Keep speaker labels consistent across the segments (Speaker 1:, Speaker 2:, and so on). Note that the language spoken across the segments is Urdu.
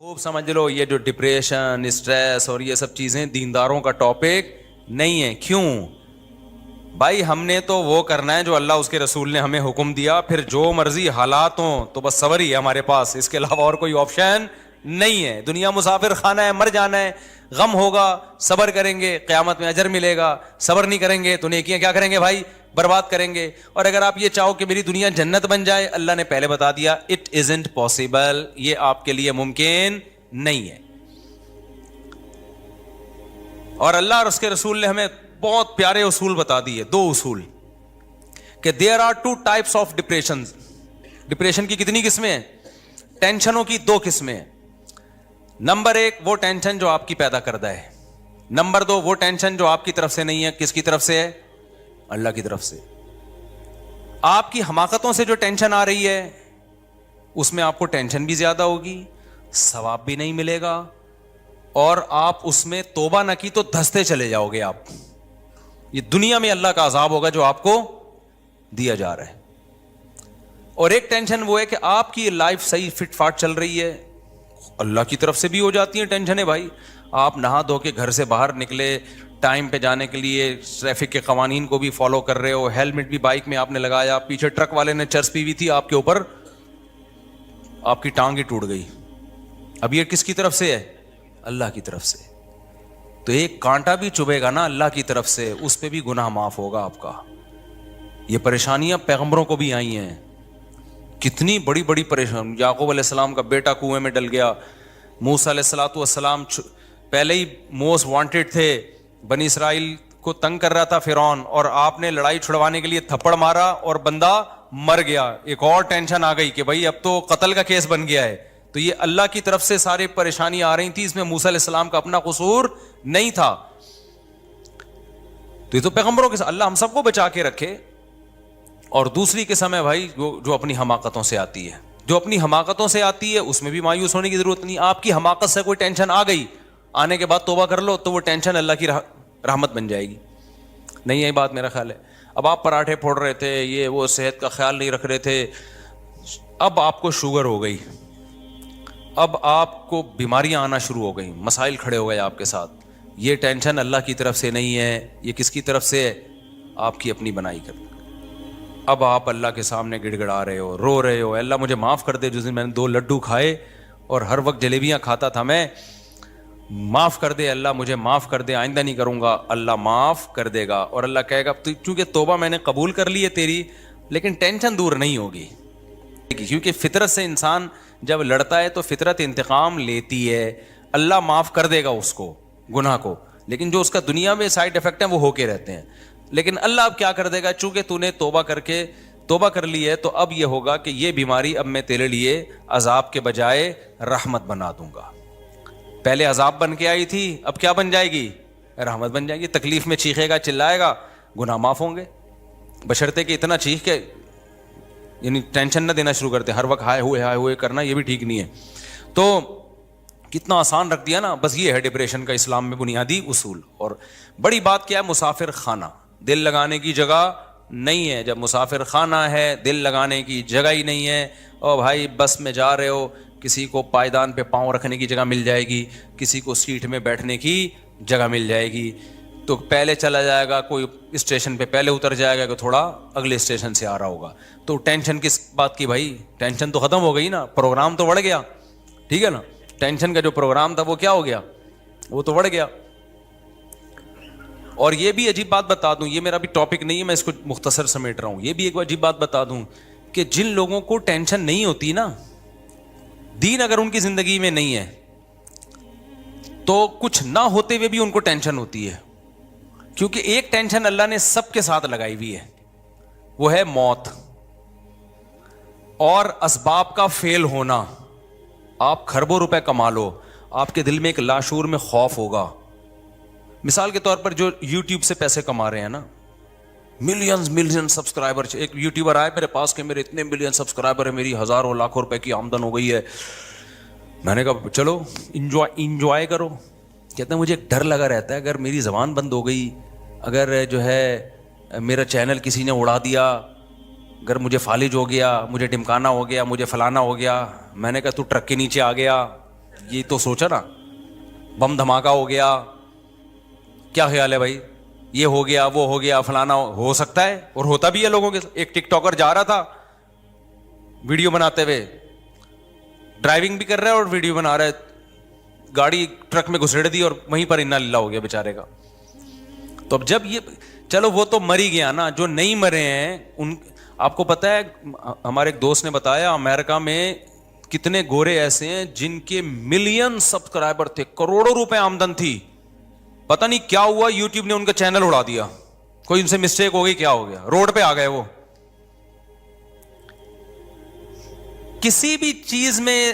Speaker 1: خوب سمجھ لو یہ جو ڈپریشن اسٹریس اور یہ سب چیزیں دینداروں کا ٹاپک نہیں ہے. کیوں بھائی؟ ہم نے تو وہ کرنا ہے جو اللہ اس کے رسول نے ہمیں حکم دیا, پھر جو مرضی حالات ہوں تو بس صبر ہی ہے ہمارے پاس, اس کے علاوہ اور کوئی آپشن نہیں ہے. دنیا مسافر خانہ ہے, مر جانا ہے, غم ہوگا صبر کریں گے قیامت میں اجر ملے گا, صبر نہیں کریں گے تو نیکیاں کیا کریں گے بھائی؟ برباد کریں گے. اور اگر آپ یہ چاہو کہ میری دنیا جنت بن جائے, اللہ نے پہلے بتا دیا اٹ ازنٹ پاسبل, یہ آپ کے لیے ممکن نہیں ہے. اور اللہ اور اس کے رسول نے ہمیں بہت پیارے اصول بتا دیے, 2 اصول, کہ there are 2 types of depression. Depression کی کتنی قسمیں ہیں؟ ٹینشنوں کی 2 قسمیں ہیں. نمبر 1 وہ ٹینشن جو آپ کی پیدا کردہ ہے. نمبر 2 وہ ٹینشن جو آپ کی طرف سے نہیں ہے. کس کی طرف سے ہے؟ اللہ کی طرف سے. آپ کی حماقتوں سے جو ٹینشن آ رہی ہے اس میں آپ کو ٹینشن بھی زیادہ ہوگی, ثواب بھی نہیں ملے گا, اور آپ اس میں توبہ نہ کی تو دھستے چلے جاؤ گے آپ. یہ دنیا میں اللہ کا عذاب ہوگا جو آپ کو دیا جا رہا ہے. اور ایک ٹینشن وہ ہے کہ آپ کی لائف صحیح فٹ فاٹ چل رہی ہے, اللہ کی طرف سے بھی ہو جاتی ہیں ٹینشنیں بھائی. آپ نہا دھو کے گھر سے باہر نکلے, ٹائم پہ جانے کے لیے ٹریفک کے قوانین کو بھی فالو کر رہے ہو, ہیلمٹ بھی بائک میں آپ نے لگایا, پیچھے ٹرک والے نے چرس پی ہوئی تھی آپ کے اوپر, آپ کی ٹانگ ہی ٹوٹ گئی. اب یہ کس کی طرف سے ہے؟ اللہ کی طرف سے. تو ایک کانٹا بھی چبھے گا نا اللہ کی طرف سے, اس پہ بھی گناہ معاف ہوگا آپ کا. یہ پریشانیاں پیغمبروں کو بھی آئی ہیں, کتنی بڑی بڑی پریشانی. یعقوب علیہ السلام کا بیٹا کنویں میں ڈل گیا, موسیٰ علیہ الصلوۃ والسلام پہلے ہی موسٹ وانٹڈ تھے, بنی اسرائیل کو تنگ کر رہا تھا فرعون, اور آپ نے لڑائی چھڑوانے کے لیے تھپڑ مارا اور بندہ مر گیا. ایک اور ٹینشن آ گئی کہ بھائی اب تو قتل کا کیس بن گیا ہے. تو یہ اللہ کی طرف سے ساری پریشانی آ رہی تھی, اس میں موسیٰ علیہ السلام کا اپنا قصور نہیں تھا. تو یہ تو پیغمبروں کے ساتھ اللہ ہم سب کو بچا کے رکھے. اور دوسری قسم ہے بھائی جو اپنی حماقتوں سے آتی ہے. جو اپنی حماقتوں سے آتی ہے اس میں بھی مایوس ہونے کی ضرورت نہیں. آپ کی حماقت سے کوئی ٹینشن آ گئی, آنے کے بعد توبہ کر لو تو وہ ٹینشن اللہ کی رحمت بن جائے گی. نہیں یہی بات میرا خیال ہے. اب آپ پراٹھے پھوڑ رہے تھے, یہ وہ صحت کا خیال نہیں رکھ رہے تھے, اب آپ کو شوگر ہو گئی, اب آپ کو بیماریاں آنا شروع ہو گئیں, مسائل کھڑے ہو گئے آپ کے ساتھ. یہ ٹینشن اللہ کی طرف سے نہیں ہے, یہ کس کی طرف سے ہے؟ آپ کی اپنی بنائی کر. اب آپ اللہ کے سامنے گڑ گڑا رہے ہو, رو رہے ہو, اللہ مجھے معاف کر دے, جس دن میں نے 2 لڈو کھائے اور ہر وقت جلیبیاں کھاتا تھا میں, معاف کر دے اللہ, مجھے معاف کر دے, آئندہ نہیں کروں گا. اللہ معاف کر دے گا, اور اللہ کہے گا چونکہ توبہ میں نے قبول کر لی ہے تیری, لیکن ٹینشن دور نہیں ہوگی. کیونکہ فطرت سے انسان جب لڑتا ہے تو فطرت انتقام لیتی ہے. اللہ معاف کر دے گا اس کو, گناہ کو, لیکن جو اس کا دنیا میں سائڈ افیکٹ ہیں وہ ہو کے رہتے ہیں. لیکن اللہ اب کیا کر دے گا, چونکہ تو نے توبہ کر لی ہے, تو اب یہ ہوگا کہ یہ بیماری اب میں تیرے لیے عذاب کے بجائے رحمت بنا دوں گا. پہلے عذاب بن کے آئی تھی, اب کیا بن جائے گی؟ رحمت بن جائے گی. تکلیف میں چیخے گا, چلائے گا, گناہ معاف ہوں گے, بشرطے کہ اتنا چیخ کے یعنی ٹینشن نہ دینا شروع کرتے, ہر وقت ہائے ہوئے کرنا, یہ بھی ٹھیک نہیں ہے. تو کتنا آسان رکھ دیا نا. بس یہ ہے ڈپریشن کا اسلام میں بنیادی اصول. اور بڑی بات کیا ہے؟ مسافر خانہ, دل لگانے کی جگہ نہیں ہے. جب مسافر خانہ ہے, دل لگانے کی جگہ ہی نہیں ہے. او بھائی بس میں جا رہے ہو, کسی کو پائیدان پہ پاؤں رکھنے کی جگہ مل جائے گی, کسی کو سیٹ میں بیٹھنے کی جگہ مل جائے گی, تو پہلے چلا جائے گا, کوئی اسٹیشن پہ پہلے اتر جائے گا کہ تھوڑا اگلے اسٹیشن سے آ رہا ہوگا. تو ٹینشن کس بات کی بھائی؟ ٹینشن تو ختم ہو گئی نا, پروگرام تو بڑھ گیا. ٹھیک ہے نا, ٹینشن کا جو پروگرام تھا وہ کیا ہو گیا؟ وہ تو بڑھ گیا. اور یہ بھی عجیب بات بتا دوں, یہ میرا بھی ٹاپک نہیں ہے, میں اس کو مختصر سمیٹ رہا ہوں. یہ بھی ایک عجیب بات بتا دوں کہ جن لوگوں کو ٹینشن نہیں ہوتی نا, دین اگر ان کی زندگی میں نہیں ہے تو کچھ نہ ہوتے ہوئے بھی ان کو ٹینشن ہوتی ہے. کیونکہ ایک ٹینشن اللہ نے سب کے ساتھ لگائی ہوئی ہے, وہ ہے موت اور اسباب کا فیل ہونا. آپ کھربوں روپے کما لو, آپ کے دل میں ایک لاشعور میں خوف ہوگا. مثال کے طور پر جو یوٹیوب سے پیسے کما رہے ہیں نا, ملین سبسکرائبر, ایک یوٹیوبر آئے میرے پاس کہ میرے اتنے ملین سبسکرائبر ہیں, میری ہزاروں لاکھوں روپے کی آمدن ہو گئی ہے. میں نے کہا چلو انجوائے کرو. کہتے ہیں مجھے ایک ڈر لگا رہتا ہے, اگر میری زبان بند ہو گئی, اگر جو ہے میرا چینل کسی نے اڑا دیا, اگر مجھے فالج ہو گیا, مجھے ڈمکانا ہو گیا, مجھے فلانا ہو گیا. میں نے کہا تو ٹرک کے نیچے آ گیا, یہ تو سوچا نا, بم دھماکہ ہو گیا, کیا خیال ہے بھائی, یہ ہو گیا وہ ہو گیا فلانا, ہو سکتا ہے اور ہوتا بھی ہے لوگوں کے. ایک ٹک ٹاکر جا رہا تھا ویڈیو بناتے ہوئے, ڈرائیونگ بھی کر رہا ہے اور ویڈیو بنا رہا ہے, گاڑی ٹرک میں گھسیڑ دی اور وہیں پر انا للہ ہو گیا بیچارے کا. تو اب جب یہ, چلو وہ تو مر ہی گیا نا, جو نہیں مرے ہیں ان, آپ کو پتا ہے ہمارے ایک دوست نے بتایا امریکہ میں کتنے گورے ایسے ہیں جن کے ملین سبسکرائبر تھے, کروڑوں روپے آمدن تھی, پتہ نہیں کیا ہوا یوٹیوب نے ان کا چینل اڑا دیا, کوئی ان سے مسٹیک ہو گئی, کیا ہو گیا, روڈ پہ آ گئے وہ. کسی بھی چیز میں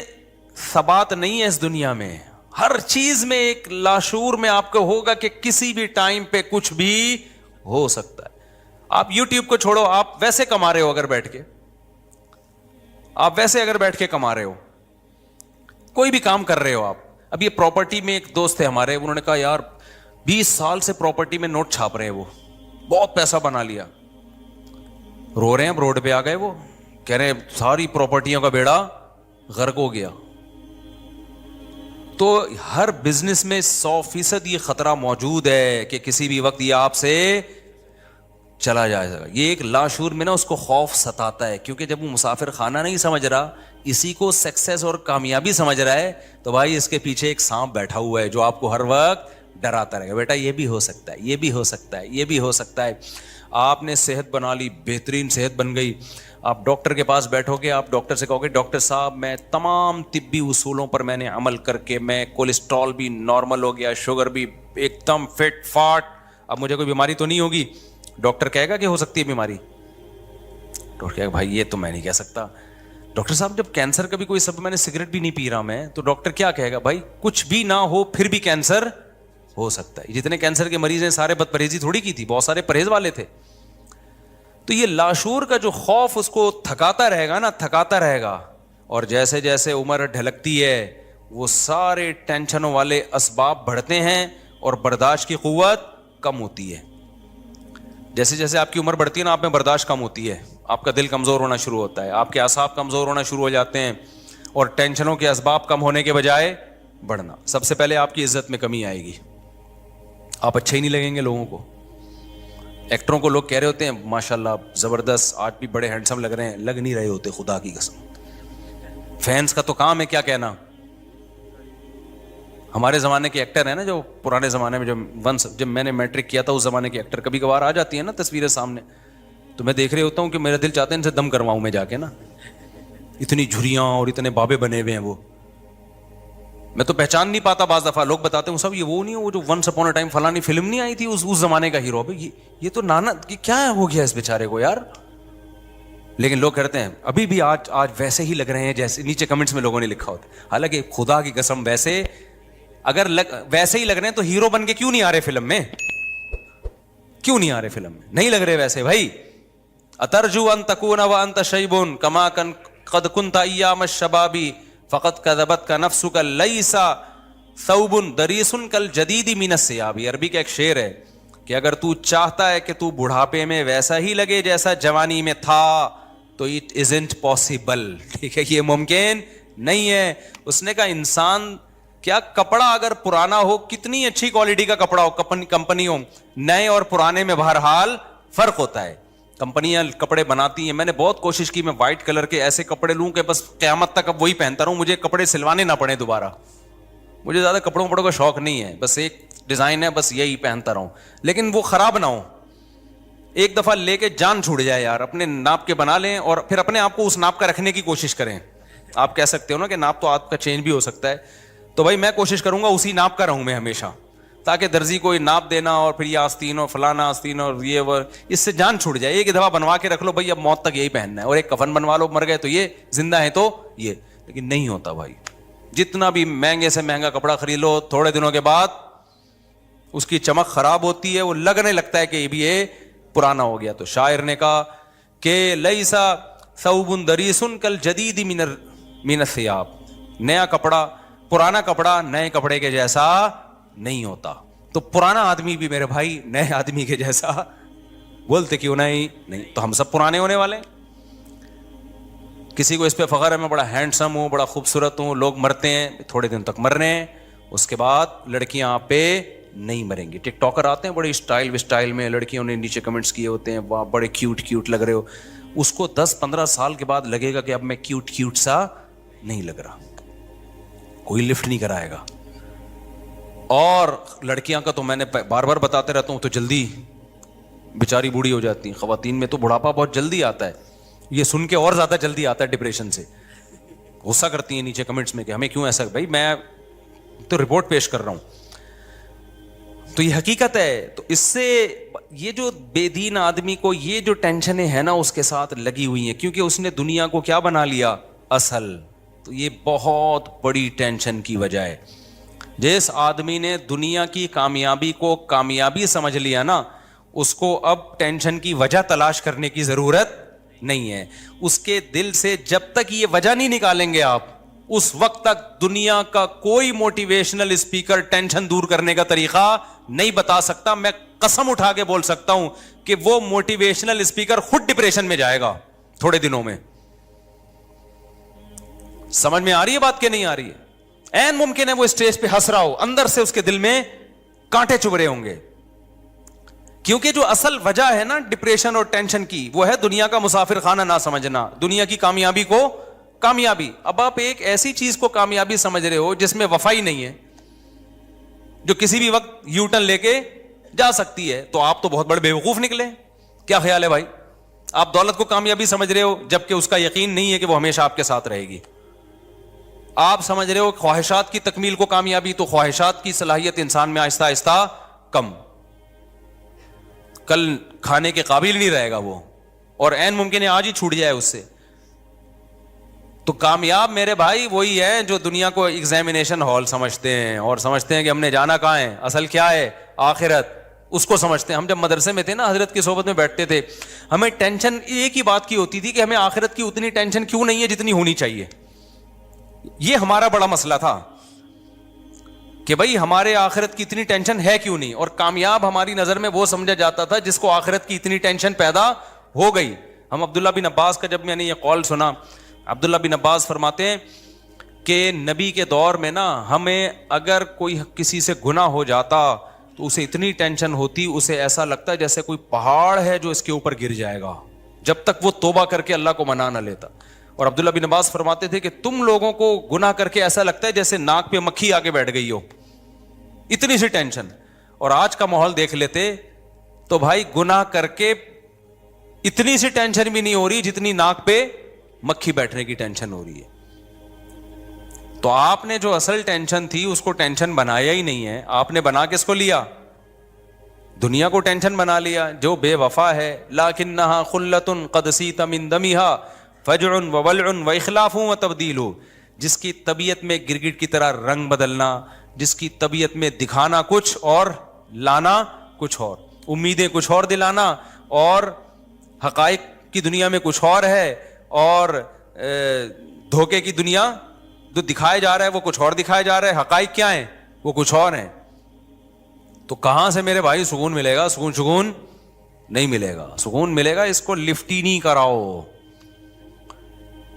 Speaker 1: ثبات نہیں ہے اس دنیا میں, ہر چیز میں ایک لاشعور میں آپ کو ہوگا کہ کسی بھی ٹائم پہ کچھ بھی ہو سکتا ہے. آپ یوٹیوب کو چھوڑو, آپ ویسے کما رہے ہو, اگر بیٹھ کے آپ ویسے اگر بیٹھ کے کما رہے ہو, کوئی بھی کام کر رہے ہو آپ. اب یہ پراپرٹی میں ایک دوست تھے ہمارے, انہوں نے کہا یار 20 سال سے پراپرٹی میں نوٹ چھاپ رہے ہیں, وہ بہت پیسہ بنا لیا, رو رہے ہیں. اب روڈ پہ آ گئے, وہ کہہ رہے ہیں ساری پراپرٹیوں کا بیڑا غرق ہو گیا. تو ہر بزنس میں 100% یہ خطرہ موجود ہے کہ کسی بھی وقت یہ آپ سے چلا جائے گا. یہ ایک لاشعور میں نا اس کو خوف ستاتا ہے, کیونکہ جب وہ مسافر خانہ نہیں سمجھ رہا, اسی کو سکسیس اور کامیابی سمجھ رہا ہے, تو بھائی اس کے پیچھے ایک سانپ بیٹھا ہوا ہے جو آپ کو ہر وقت ڈراتا رہے گا, بیٹا یہ بھی ہو سکتا ہے, یہ بھی ہو سکتا ہے, یہ بھی ہو سکتا ہے. آپ نے صحت بنا لی, بہترین صحت بن گئی, آپ ڈاکٹر کے پاس بیٹھو گے, آپ ڈاکٹر سے کہو گے ڈاکٹر صاحب میں تمام طبی اصولوں پر میں نے عمل کر کے میں کولیسٹرول بھی نارمل ہو گیا, شوگر بھی ایک دم فٹ فاٹ, اب مجھے کوئی بیماری تو نہیں ہوگی. ڈاکٹر کہے گا کہ ہو سکتی ہے بیماری, ڈاکٹر کہے گا بھائی یہ تو میں نہیں کہہ سکتا. ڈاکٹر صاحب جب کینسر کا بھی کوئی سبب, میں نے سگریٹ بھی نہیں پی رہا میں, تو ڈاکٹر کیا کہے گا, بھائی کچھ بھی نہ ہو پھر بھی کینسر ہو سکتا ہے. جتنے کینسر کے مریض ہیں سارے بد پرہیزی تھوڑی کی تھی, بہت سارے پرہیز والے تھے. تو یہ لاشعور کا جو خوف اس کو تھکاتا رہے گا نا, تھکاتا رہے گا, اور جیسے جیسے عمر ڈھلکتی ہے وہ سارے ٹینشنوں والے اسباب بڑھتے ہیں اور برداشت کی قوت کم ہوتی ہے. جیسے جیسے آپ کی عمر بڑھتی ہے نا, آپ میں برداشت کم ہوتی ہے, آپ کا دل کمزور ہونا شروع ہوتا ہے, آپ کے اعصاب کمزور ہونا شروع ہو جاتے ہیں, اور ٹینشنوں کے اسباب کم ہونے کے بجائے بڑھنا. سب سے پہلے آپ کی عزت میں کمی آئے گی, آپ اچھے ہی نہیں لگیں گے لوگوں کو. ایکٹروں کو لوگ کہہ رہے ہوتے ہیں ماشاءاللہ زبردست, آج بھی بڑے ہینڈسم لگ رہے ہیں, لگ نہیں رہے ہوتے خدا کی قسم. فینس کا تو کام ہے کیا کہنا. ہمارے زمانے کے ایکٹر ہیں نا, جو پرانے زمانے میں جب میں نے میٹرک کیا تھا اس زمانے کے ایکٹر, کبھی کبھار آ جاتی ہیں نا تصویریں سامنے, تو میں دیکھ رہے ہوتا ہوں کہ میرا دل چاہتا ہے ان سے دم کرواؤں میں جا کے نا, اتنی جھریاں اور اتنے بابے بنے ہوئے ہیں وہ, میں تو پہچان نہیں پاتا. بعض دفعہ لوگ بتاتے ہیں سب یہ وہ نہیں ہے وہ جو ونس اپون اے ٹائم فلانی فلم نہیں آئی تھی اس زمانے کا ہیرو, یہ تو نانا کیا ہو گیا اس بیچارے کو یار. لیکن لوگ کہتے ہیں ابھی بھی آج ویسے ہی لگ رہے ہیں جیسے نیچے کمنٹس میں لوگوں نے لکھا ہوتا ہے. حالانکہ خدا کی قسم ویسے اگر ویسے ہی لگ رہے ہیں تو ہیرو بن کے کیوں نہیں آ رہے فلم میں, کیوں نہیں آ رہے فلم میں, نہیں لگ رہے ویسے بھائی. اترجو ان تکون وانت شیب کما قد کنت ایام الشباب فقط کذبتک نفسک لیس ثوب دریس کالجدید من الثیاب. عربی کا ایک شعر ہے کہ اگر تو چاہتا ہے کہ تو بڑھاپے میں ویسا ہی لگے جیسا جوانی میں تھا تو اٹ ازنٹ پاسبل. ٹھیک ہے, یہ ممکن نہیں ہے. اس نے کہا انسان کیا کپڑا اگر پرانا ہو, کتنی اچھی کوالٹی کا کپڑا ہو, کمپنی ہو, نئے اور پرانے میں بہرحال فرق ہوتا ہے. کمپنیاں کپڑے بناتی ہیں, میں نے بہت کوشش کی میں وائٹ کلر کے ایسے کپڑے لوں کہ بس قیامت تک اب وہی پہنتا رہوں, مجھے کپڑے سلوانے نہ پڑے دوبارہ. مجھے زیادہ کپڑوں کا شوق نہیں ہے, بس ایک ڈیزائن ہے بس یہی پہنتا رہوں, لیکن وہ خراب نہ ہو. ایک دفعہ لے کے جان چھوڑ جائے یار, اپنے ناپ کے بنا لیں اور پھر اپنے آپ کو اس ناپ کا رکھنے کی کوشش کریں. آپ کہہ سکتے ہو نا کہ ناپ تو آپ کا چینج بھی ہو سکتا ہے, تو بھائی میں کوشش کروں گا اسی ناپ کا رہوں میں ہمیشہ, تاکہ درزی کو ناپ دینا اور پھر یہ آستین اور فلانا آستین اور یہ وہ اس سے جان چھوڑ جائے. ایک دفعہ بنوا کے رکھ لو بھائی, اب موت تک یہی پہننا ہے, اور ایک کفن بنوا لو, مر گئے تو یہ, زندہ ہے تو یہ. لیکن نہیں ہوتا بھائی, جتنا بھی مہنگے سے مہنگا کپڑا خرید لو تھوڑے دنوں کے بعد اس کی چمک خراب ہوتی ہے, وہ لگنے لگتا ہے کہ یہ بھی یہ پرانا ہو گیا. تو شاعر نے کہا کہ لیسا ثوب دریس کالجدید من الثیاب, نیا کپڑا پرانا کپڑا نئے کپڑے کے جیسا نہیں ہوتا. تو پرانا آدمی بھی میرے بھائی نئے آدمی کے جیسا بولتے کیوں نہیں, تو ہم سب پرانے ہونے والے ہیں. کسی کو اس پہ فخر ہے میں بڑا ہینڈسم ہوں, بڑا خوبصورت ہوں, لوگ مرتے ہیں تھوڑے دن تک مر رہے ہیں, اس کے بعد لڑکیاں آپ پہ نہیں مریں گی. ٹک ٹاکر آتے ہیں بڑے اسٹائل میں, لڑکیوں نے نیچے کمنٹس کیے ہوتے ہیں واہ بڑے کیوٹ لگ رہے ہو, اس کو 10-15 سال کے بعد لگے گا کہ اب میں کیوٹ سا نہیں لگ رہا, کوئی لفٹ نہیں کرائے گا. اور لڑکیاں کا تو میں نے بار بار بتاتے رہتا ہوں, تو جلدی بیچاری بوڑھی ہو جاتی ہیں. خواتین میں تو بڑھاپا بہت جلدی آتا ہے, یہ سن کے اور زیادہ جلدی آتا ہے ڈپریشن سے. غصہ کرتی ہیں نیچے کمنٹس میں کہ ہمیں کیوں ایسا. بھائی میں تو رپورٹ پیش کر رہا ہوں, تو یہ حقیقت ہے. تو اس سے یہ جو بے دین آدمی کو یہ جو ٹینشنیں ہیں نا اس کے ساتھ لگی ہوئی ہیں, کیونکہ اس نے دنیا کو کیا بنا لیا, اصل. تو یہ بہت بڑی ٹینشن کی وجہ ہے. جس آدمی نے دنیا کی کامیابی کو کامیابی سمجھ لیا نا, اس کو اب ٹینشن کی وجہ تلاش کرنے کی ضرورت نہیں ہے. اس کے دل سے جب تک یہ وجہ نہیں نکالیں گے آپ, اس وقت تک دنیا کا کوئی موٹیویشنل اسپیکر ٹینشن دور کرنے کا طریقہ نہیں بتا سکتا. میں قسم اٹھا کے بول سکتا ہوں کہ وہ موٹیویشنل اسپیکر خود ڈپریشن میں جائے گا تھوڑے دنوں میں. سمجھ میں آ رہی ہے بات کہ نہیں آ رہی ہے؟ این ممکن ہے وہ اسٹیج پہ ہنس رہا ہو, اندر سے اس کے دل میں کانٹے چبھ رہے ہوں گے, کیونکہ جو اصل وجہ ہے نا ڈپریشن اور ٹینشن کی, وہ ہے دنیا کا مسافر خانہ نہ سمجھنا, دنیا کی کامیابی کو کامیابی. اب آپ ایک ایسی چیز کو کامیابی سمجھ رہے ہو جس میں وفا ہی نہیں ہے, جو کسی بھی وقت یو ٹرن لے کے جا سکتی ہے, تو آپ تو بہت بڑے بیوقوف نکلے. کیا خیال ہے بھائی؟ آپ دولت کو کامیابی سمجھ رہے ہو جبکہ اس کا یقین نہیں ہے کہ وہ ہمیشہ آپ کے ساتھ رہے گی. آپ سمجھ رہے ہو خواہشات کی تکمیل کو کامیابی, تو خواہشات کی صلاحیت انسان میں آہستہ آہستہ کم, کل کھانے کے قابل نہیں رہے گا وہ, اور عین ممکن ہے آج ہی چھوٹ جائے اس سے. تو کامیاب میرے بھائی وہی ہے جو دنیا کو ایگزامینیشن ہال سمجھتے ہیں, اور سمجھتے ہیں کہ ہم نے جانا کہاں ہے, اصل کیا ہے, آخرت, اس کو سمجھتے ہیں. ہم جب مدرسے میں تھے نا, حضرت کی صحبت میں بیٹھتے تھے, ہمیں ٹینشن ایک ہی بات کی ہوتی تھی کہ ہمیں آخرت کی اتنی ٹینشن کیوں نہیں ہے جتنی ہونی چاہیے. یہ ہمارا بڑا مسئلہ تھا کہ بھائی ہمارے آخرت کی اتنی ٹینشن ہے کیوں نہیں. اور کامیاب ہماری نظر میں وہ سمجھا جاتا تھا جس کو آخرت کی اتنی ٹینشن پیدا ہو گئی. ہم عبداللہ بن عباس کا جب میں نے یہ قول سنا, عبداللہ بن عباس فرماتے ہیں کہ نبی کے دور میں نا ہمیں اگر کوئی کسی سے گناہ ہو جاتا تو اسے اتنی ٹینشن ہوتی, اسے ایسا لگتا ہے جیسے کوئی پہاڑ ہے جو اس کے اوپر گر جائے گا, جب تک وہ توبہ کر کے اللہ کو منا نہ لیتا. اور عبداللہ بن عباس فرماتے تھے کہ تم لوگوں کو گناہ کر کے ایسا لگتا ہے جیسے ناک پہ مکھی آ کے بیٹھ گئی ہو, اتنی سی ٹینشن. اور آج کا ماحول دیکھ لیتے تو بھائی گناہ کر کے اتنی سی ٹینشن بھی نہیں ہو رہی جتنی ناک پہ مکھی بیٹھنے کی ٹینشن ہو رہی ہے. تو آپ نے جو اصل ٹینشن تھی اس کو ٹینشن بنایا ہی نہیں ہے, آپ نے بنا کس کو لیا, دنیا کو ٹینشن بنا لیا. جو بے وفا ہے, لکنھا خلۃ قد سیت من دمھا فجع وولع واخلاف وتبدیل, جس کی طبیعت میں گرگٹ کی طرح رنگ بدلنا, جس کی طبیعت میں دکھانا کچھ اور لانا کچھ اور, امیدیں کچھ اور دلانا اور حقائق کی دنیا میں کچھ اور ہے, اور دھوکے کی دنیا جو دکھایا جا رہا ہے وہ کچھ اور دکھایا جا رہا ہے, حقائق کیا ہیں, وہ کچھ اور ہیں. تو کہاں سے میرے بھائی سکون ملے گا؟ سکون نہیں ملے گا. سکون ملے گا اس کو لفٹ ہی نہیں کراؤ.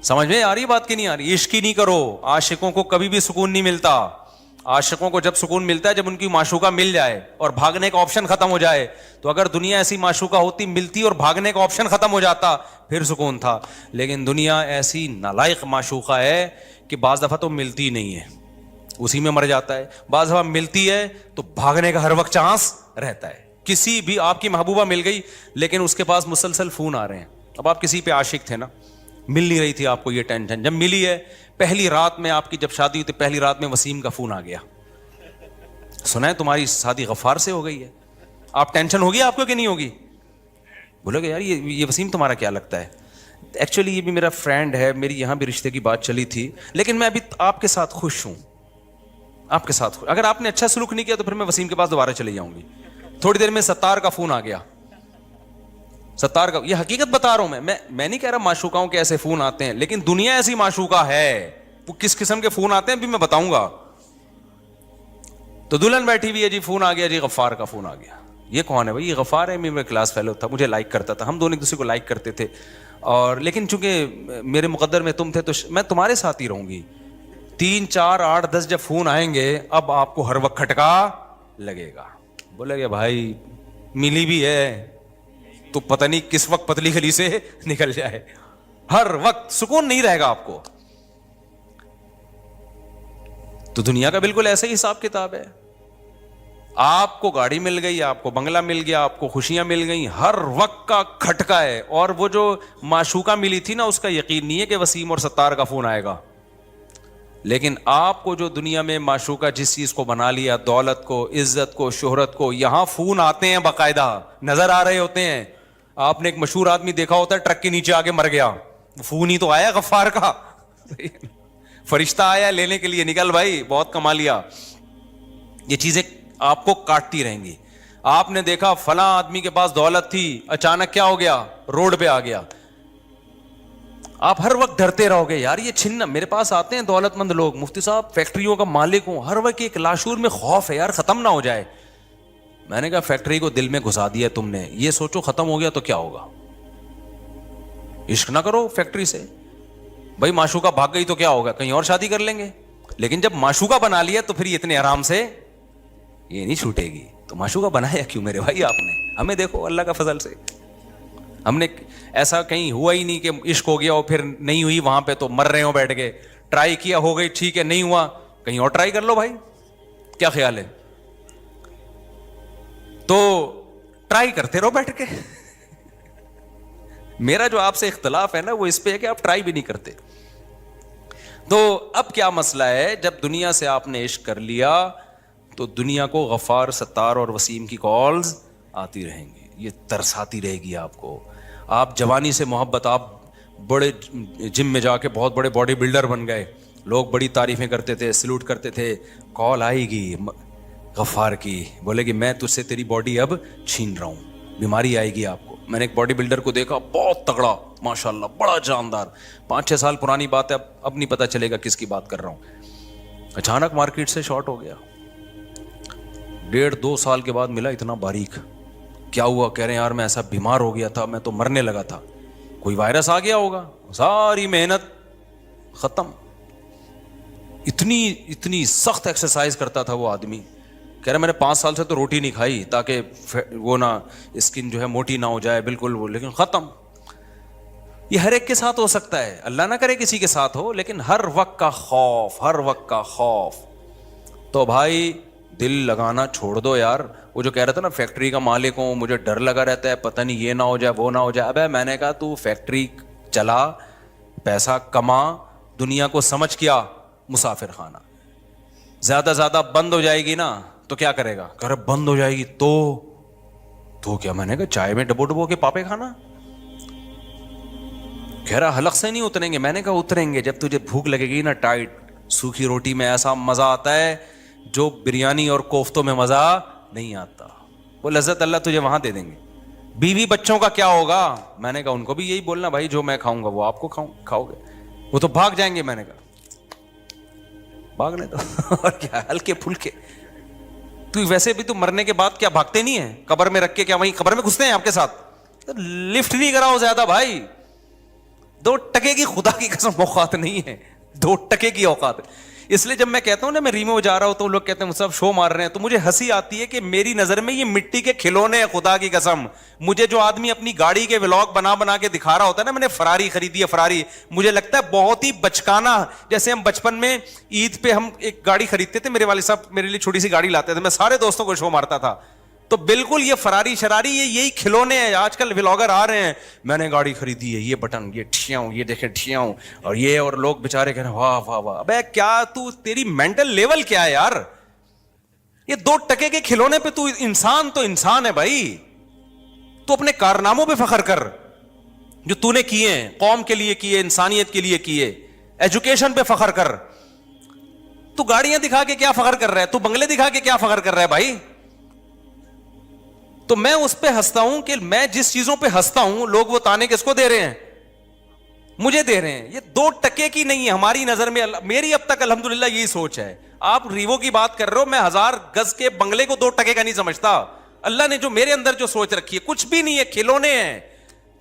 Speaker 1: سمجھ میں آ رہی بات کی نہیں آ رہی؟ عشق ہی نہیں کرو. عاشقوں کو کبھی بھی سکون نہیں ملتا. عاشقوں کو جب سکون ملتا ہے جب ان کی معشوقہ مل جائے اور بھاگنے کا آپشن ختم ہو جائے. تو اگر دنیا ایسی معشوقہ ہوتی, ملتی اور بھاگنے کا آپشن ختم ہو جاتا پھر سکون تھا. لیکن دنیا ایسی نالائق معشوقہ ہے کہ بعض دفعہ تو ملتی نہیں ہے, اسی میں مر جاتا ہے. بعض دفعہ ملتی ہے تو بھاگنے کا ہر وقت چانس رہتا ہے. کسی بھی آپ کی محبوبہ مل گئی لیکن اس کے پاس مسلسل فون آ رہے ہیں. اب آپ کسی پہ عاشق تھے نا, مل نہیں رہی تھی آپ کو یہ ٹینشن, جب ملی ہے پہلی رات میں, آپ کی جب شادی ہوئی تھی پہلی رات میں وسیم کا فون آ گیا, سنا ہے تمہاری شادی غفار سے ہو گئی ہے. آپ ٹینشن ہوگی آپ کو کہ نہیں ہوگی؟ بولو گے یار یہ وسیم تمہارا کیا لگتا ہے؟ ایکچولی یہ بھی میرا فرینڈ ہے, میری یہاں بھی رشتے کی بات چلی تھی, لیکن میں ابھی آپ کے ساتھ خوش ہوں, آپ کے ساتھ. اگر آپ نے اچھا سلوک نہیں کیا تو پھر میں وسیم کے پاس دوبارہ چلی جاؤں گی. تھوڑی دیر میں ستار کا فون آ گیا, ستار کا, یہ حقیقت بتا رہا ہوں میں نہیں کہہ رہا معشوقاؤں کے ایسے فون آتے ہیں, لیکن دنیا ایسی معشوقہ ہے. وہ کس قسم کے فون آتے ہیں ابھی میں بتاؤں گا. تو دلہن بیٹھی ہوئی ہے جی, فون آ گیا جی, غفار کا فون آ گیا. یہ کون ہے بھائی؟ یہ غفار ہے, میرا کلاس فیلو تھا, مجھے لائک کرتا تھا, ہم دونوں ایک دوسرے کو لائک کرتے تھے. اور لیکن چونکہ میرے مقدر میں تم تھے تو میں تمہارے ساتھ ہی رہوں گی. 3 4 8 10 جب فون آئیں گے اب آپ کو ہر وقت کھٹکا لگے گا. بولے گا بھائی ملی بھی ہے تو پتہ نہیں کس وقت پتلی گلی سے نکل جائے. ہر وقت سکون نہیں رہے گا آپ کو. تو دنیا کا بالکل ایسا ہی حساب کتاب ہے. آپ کو گاڑی مل گئی, آپ کو بنگلہ مل گیا, آپ کو خوشیاں مل گئیں, ہر وقت کا کھٹکا ہے. اور وہ جو معشوقہ ملی تھی نا اس کا یقین نہیں ہے کہ وسیم اور ستار کا فون آئے گا. لیکن آپ کو جو دنیا میں معشوقہ جس چیز کو بنا لیا, دولت کو, عزت کو, شہرت کو, یہاں فون آتے ہیں باقاعدہ, نظر آ رہے ہوتے ہیں. آپ نے ایک مشہور آدمی دیکھا ہوتا ہے ٹرک کے نیچے آگے مر گیا, فون ہی تو آیا غفار کا, فرشتہ آیا لینے کے لیے, نکل بھائی بہت کما لیا. یہ چیزیں آپ کو کاٹتی رہیں گی. آپ نے دیکھا فلاں آدمی کے پاس دولت تھی, اچانک کیا ہو گیا, روڈ پہ آ گیا. آپ ہر وقت ڈرتے رہو گے یار یہ چھننا. میرے پاس آتے ہیں دولت مند لوگ, مفتی صاحب فیکٹریوں کا مالک ہوں, ہر وقت ایک لاشور میں خوف ہے یار ختم نہ ہو جائے. میں نے کہا فیکٹری کو دل میں گھسا دیا تم نے, یہ سوچو ختم ہو گیا تو کیا ہوگا. عشق نہ کرو فیکٹری سے بھائی, معشوقہ بھاگ گئی تو کیا ہوگا, کہیں اور شادی کر لیں گے. لیکن جب معشوقہ بنا لیا تو پھر یہ اتنے آرام سے یہ نہیں چھوٹے گی. تو معشوقہ بنایا کیوں میرے بھائی آپ نے؟ ہمیں دیکھو اللہ کا فضل سے ہم نے ایسا کہیں ہوا ہی نہیں کہ عشق ہو گیا اور پھر نہیں ہوئی وہاں پہ تو مر رہے ہو بیٹھ کے. ٹرائی کیا, ہو گئی ٹھیک ہے, نہیں ہوا کہیں اور ٹرائی کر لو بھائی, کیا خیال ہے. تو ٹرائی کرتے رہو بیٹھ کے. میرا جو آپ سے اختلاف ہے نا وہ اس پہ ہے کہ آپ ٹرائی بھی نہیں کرتے. تو اب کیا مسئلہ ہے, جب دنیا سے آپ نے عشق کر لیا تو دنیا کو غفار, ستار اور وسیم کی کالز آتی رہیں گی, یہ ترساتی رہے گی آپ کو. آپ جوانی سے محبت, آپ بڑے جم میں جا کے بہت بڑے باڈی بلڈر بن گئے, لوگ بڑی تعریفیں کرتے تھے, سلوٹ کرتے تھے, کال آئے گی غفار کی, بولے کہ میں تجھ سے تیری باڈی اب چھین رہا ہوں. بیماری آئے گی آپ کو. میں نے ایک باڈی بلڈر کو دیکھا, بہت تگڑا ماشاءاللہ, بڑا جاندار, 5-6 سال پرانی بات ہے, اب نہیں پتا چلے گا کس کی بات کر رہا ہوں. اچانک مارکیٹ سے شارٹ ہو گیا. 1.5-2 سال کے بعد ملا, اتنا باریک. کیا ہوا, کہہ رہے ہیں یار میں ایسا بیمار ہو گیا تھا, میں تو مرنے لگا تھا, کوئی وائرس آ گیا ہوگا, ساری محنت ختم. اتنی سخت ایکسرسائز کرتا تھا وہ آدمی. کہہ رہا میں نے 5 سال سے تو روٹی نہیں کھائی تاکہ وہ نہ اسکن جو ہے موٹی نہ ہو جائے بالکل وہ, لیکن ختم. یہ ہر ایک کے ساتھ ہو سکتا ہے, اللہ نہ کرے کسی کے ساتھ ہو, لیکن ہر وقت کا خوف, ہر وقت کا خوف. تو بھائی دل لگانا چھوڑ دو یار. وہ جو کہہ رہا تھا نا فیکٹری کا مالک ہوں, مجھے ڈر لگا رہتا ہے پتہ نہیں یہ نہ ہو جائے وہ نہ ہو جائے. ابے میں نے کہا تو فیکٹری چلا, پیسہ کما, دنیا کو سمجھ کیا مسافر خانہ. زیادہ بند ہو جائے گی نا تو کیا کرے گا, کہہ رہا بند ہو جائے گی تو کیا. میں نے کہا چائے میں ڈبو کے پاپے کھانا. کہہ رہا حلق سے نہیں اتریں گے. میں نے کہا اتریں گے, جب تجھے بھوک لگے گی نا ٹائٹ, سوکھی روٹی میں ایسا مزہ آتا ہے جو بریانی اور کوفتوں میں مزہ نہیں آتا. وہ لذت اللہ تجھے وہاں دے دیں گے. بیوی بچوں کا کیا ہوگا؟ میں نے کہا ان کو بھی یہی بولنا بھائی, جو میں کھاؤں گا وہ آپ کو کھاؤ گے. وہ تو بھاگ جائیں گے. میں نے کہا بھاگنے دو اور کیا, ہلکے پھلکے. تو ویسے بھی تو مرنے کے بعد کیا بھاگتے نہیں ہیں قبر میں رکھ کے, کیا وہیں قبر میں گھستے ہیں آپ کے ساتھ؟ لفٹ نہیں کراؤ زیادہ بھائی. 2 ٹکے کی خدا کی قسم اوقات نہیں ہے, 2 ٹکے کی اوقات. اس لیے جب میں کہتا ہوں نا میں ریمو جا رہا ہوں تو لوگ کہتے ہیں سب شو مار رہے ہیں, تو مجھے ہنسی آتی ہے کہ میری نظر میں یہ مٹی کے کھلونے ہیں خدا کی قسم. مجھے جو آدمی اپنی گاڑی کے ولاگ بنا کے دکھا رہا ہوتا ہے نا, میں نے فراری خریدی ہے فراری, مجھے لگتا ہے بہت ہی بچکانا. جیسے ہم بچپن میں عید پہ ہم ایک گاڑی خریدتے تھے, میرے والد صاحب میرے لیے چھوٹی سی گاڑی لاتے تھے, میں سارے دوستوں کو شو مارتا تھا. تو بالکل یہ فراری شراری یہی کھلونے ہیں. آج کل ولاگر آ رہے ہیں, میں نے گاڑی خریدی ہے, یہ بٹن, یہ ٹھیاؤں, یہ دیکھیں ٹھیاؤں, اور یہ, اور لوگ بےچارے کہہ رہے ہیں واہ واہ واہ. ابے کیا تو, تیری مینٹل لیول کیا ہے یار؟ یہ 2 ٹکے کے کھلونے پہ تو انسان ہے بھائی. تو اپنے کارناموں پہ فخر کر جو تو نے کیے ہیں, قوم کے لیے کیے, انسانیت کے لیے کیے. ایجوکیشن پہ فخر کر. تو گاڑیاں دکھا کے کیا فخر کر رہا ہے؟ تو بنگلے دکھا کے کیا فخر کر رہا ہے بھائی؟ تو میں اس پہ ہنستا ہوں کہ میں جس چیزوں پہ ہنستا ہوں لوگ وہ تانے کس کو دے رہے ہیں؟ مجھے دے رہے ہیں. یہ 2 ٹکے کی نہیں ہے ہماری نظر میں. میری اب تک الحمدللہ یہی سوچ ہے. آپ ریوو کی بات کر رہے ہو, میں 1000 گز کے بنگلے کو 2 ٹکے کا نہیں سمجھتا. اللہ نے جو میرے اندر جو سوچ رکھی ہے کچھ بھی نہیں ہے, کھلونے ہیں.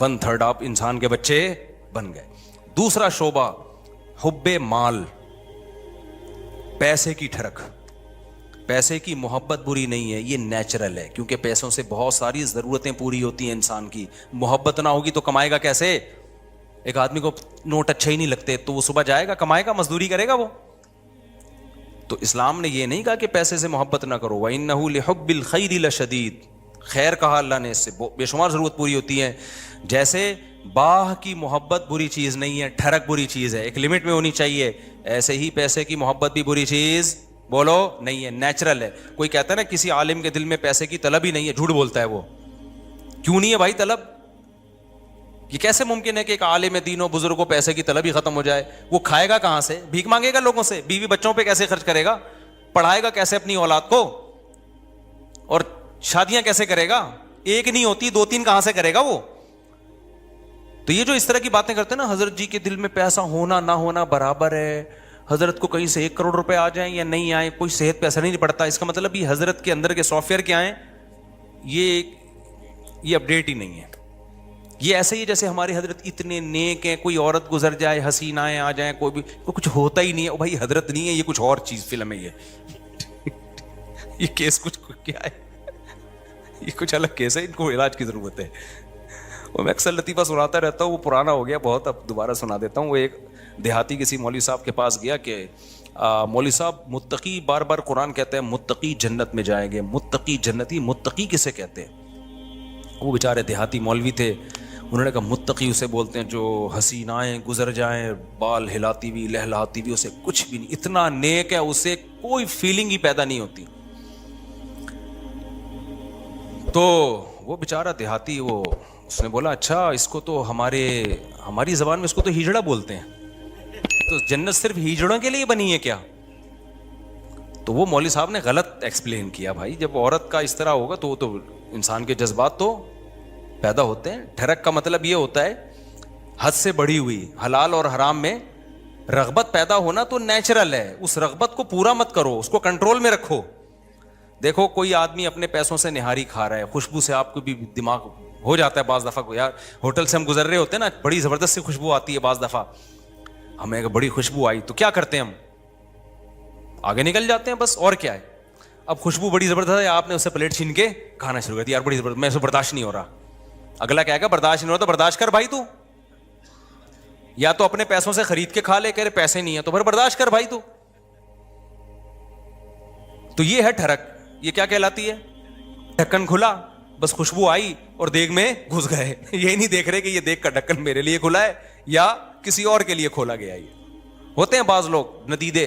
Speaker 1: 1/3 آپ انسان کے بچے بن گئے. دوسرا شعبہ حب مال, پیسے کی ٹھڑک. پیسے کی محبت بری نہیں ہے, یہ نیچرل ہے, کیونکہ پیسوں سے بہت ساری ضرورتیں پوری ہوتی ہیں انسان کی. محبت نہ ہوگی تو کمائے گا کیسے؟ ایک آدمی کو نوٹ اچھا ہی نہیں لگتے تو وہ صبح جائے گا, کمائے گا, مزدوری کرے گا وہ؟ تو اسلام نے یہ نہیں کہا کہ پیسے سے محبت نہ کرو. وَإِنَّهُ لِحُبِّ الْخَيْرِ لَشَدِيدٌ, خیر کہا اللہ نے, اس سے بے شمار ضرورت پوری ہوتی ہے. جیسے باہ کی محبت بری چیز نہیں ہے, ٹھڑک بری چیز ہے, ایک لمٹ میں ہونی چاہیے, ایسے ہی پیسے کی محبت بھی بری چیز بولو نہیں ہے, نیچرل ہے. کوئی کہتا ہے نا کسی عالم کے دل میں پیسے کی طلب ہی نہیں ہے, جھوٹ بولتا ہے وہ. کیوں نہیں ہے بھائی طلب؟ یہ کیسے ممکن ہے کہ ایک عالم دین و بزرگ کو پیسے کی طلب ہی ختم ہو جائے؟ وہ کھائے گا کہاں سے؟ بھیک مانگے گا لوگوں سے؟ بیوی بچوں پہ کیسے خرچ کرے گا؟ پڑھائے گا کیسے اپنی اولاد کو؟ اور شادیاں کیسے کرے گا؟ ایک نہیں ہوتی, 2-3 کہاں سے کرے گا وہ؟ تو یہ جو اس طرح کی باتیں کرتے ہیں نا, حضرت جی کے دل میں پیسہ ہونا نہ ہونا برابر ہے, حضرت کو کہیں سے 1 کروڑ روپے آ جائیں یا نہیں آئیں کوئی صحت پہ اثر نہیں پڑتا, اس کا مطلب یہ حضرت کے اندر کے سافٹ ویئر کیا ہیں, یہ اپڈیٹ ہی نہیں ہے. یہ ایسے ہی جیسے ہمارے حضرت اتنے نیک ہیں, کوئی عورت گزر جائے, حسینائیں آ جائیں, کوئی بھی کچھ ہوتا ہی نہیں ہے. بھائی حضرت نہیں ہے, یہ کچھ اور چیز فلم ہے. یہ کیس کچھ کیا ہے, یہ کچھ الگ کیس ہے, ان کو علاج کی ضرورت ہے. وہ میں اکثر لطیفہ سناتا رہتا ہوں, وہ پرانا ہو گیا بہت, اب دوبارہ سنا دیتا ہوں. وہ ایک دیہاتی کسی مولوی صاحب کے پاس گیا کہ مولوی صاحب متقی, بار بار قرآن کہتے ہیں متقی جنت میں جائیں گے, متقی جنتی, متقی کسے کہتے ہیں؟ وہ بیچارے دیہاتی مولوی تھے, انہوں نے کہا متقی اسے بولتے ہیں جو حسینائیں گزر جائیں بال ہلاتی ہوئی لہلاتی ہوئی, اسے کچھ بھی نہیں, اتنا نیک ہے, اسے کوئی فیلنگ ہی پیدا نہیں ہوتی. تو وہ بیچارہ دیہاتی, وہ اس نے بولا اچھا اس کو تو ہماری زبان میں اس کو تو ہجڑا بولتے ہیں, تو جنت صرف ہجڑوں کے لیے بنی ہے کیا؟ تو وہ مولوی صاحب نے غلط ایکسپلین کیا. بھائی جب عورت کا اس طرح ہوگا تو انسان کے جذبات تو پیدا ہوتے ہیں. ٹھڑک کا مطلب یہ ہوتا ہے حد سے بڑھی ہوئی, حلال اور حرام میں رغبت پیدا ہونا تو نیچرل ہے. اس رغبت کو پورا مت کرو, اس کو کنٹرول میں رکھو. دیکھو کوئی آدمی اپنے پیسوں سے نہاری کھا رہا ہے, خوشبو سے آپ کو بھی دماغ ہو جاتا ہے بعض دفعہ کو, یار ہوٹل سے ہم گزر رہے ہوتے ہیں نا, بڑی زبردست سی خوشبو آتی ہے, بعض دفعہ ہمیں بڑی خوشبو آئی تو کیا کرتے ہیں ہم, آگے نکل جاتے ہیں بس, اور کیا ہے. اب خوشبو بڑی زبردست ہے, آپ نے اس سے پلیٹ چھین کے کھانا شروع کر دیا, یار بڑی زبردست, میں اسے برداشت نہیں ہو رہا. اگلا کہے گا برداشت نہیں ہو رہا تو برداشت کر بھائی, تو یا تو اپنے پیسوں سے خرید کے کھا لے, کہہ رہے پیسے نہیں ہیں تو پھر برداشت کر بھائی تو. تو یہ ہے ٹھڑک. یہ کیا کہلاتی ہے؟ ڈھکن کھلا, بس خوشبو آئی اور دیگ میں گھس گئے. یہ نہیں دیکھ رہے کہ یہ دیگ کا ڈھکن میرے لیے کھلا ہے یا کسی اور کے لیے کھولا گیا. یہ ہوتے ہیں بعض لوگ ندیدے,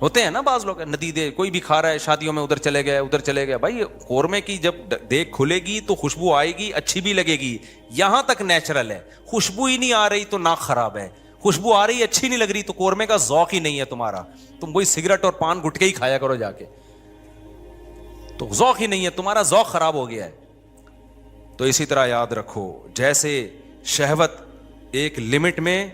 Speaker 1: ہوتے ہیں نا بعض لوگ ندیدے, کوئی بھی کھا رہا ہے شادیوں میں, ادھر چلے گئے. بھائی قورمے کی جب دیگ کھلے گی تو خوشبو آئے گی, اچھی بھی لگے گی, یہاں تک نیچرل ہے. خوشبو ہی نہیں آ رہی تو ناک خراب ہے, خوشبو آ رہی اچھی نہیں لگ رہی تو قورمے کا ذوق ہی نہیں ہے تمہارا. تم وہی سگریٹ اور پان گٹکے ہی کھایا کرو جا کے, تو ذوق ہی نہیں ہے تمہارا, ذوق خراب ہو گیا ہے. تو اسی طرح یاد رکھو, جیسے شہوت ایک لمٹ میں,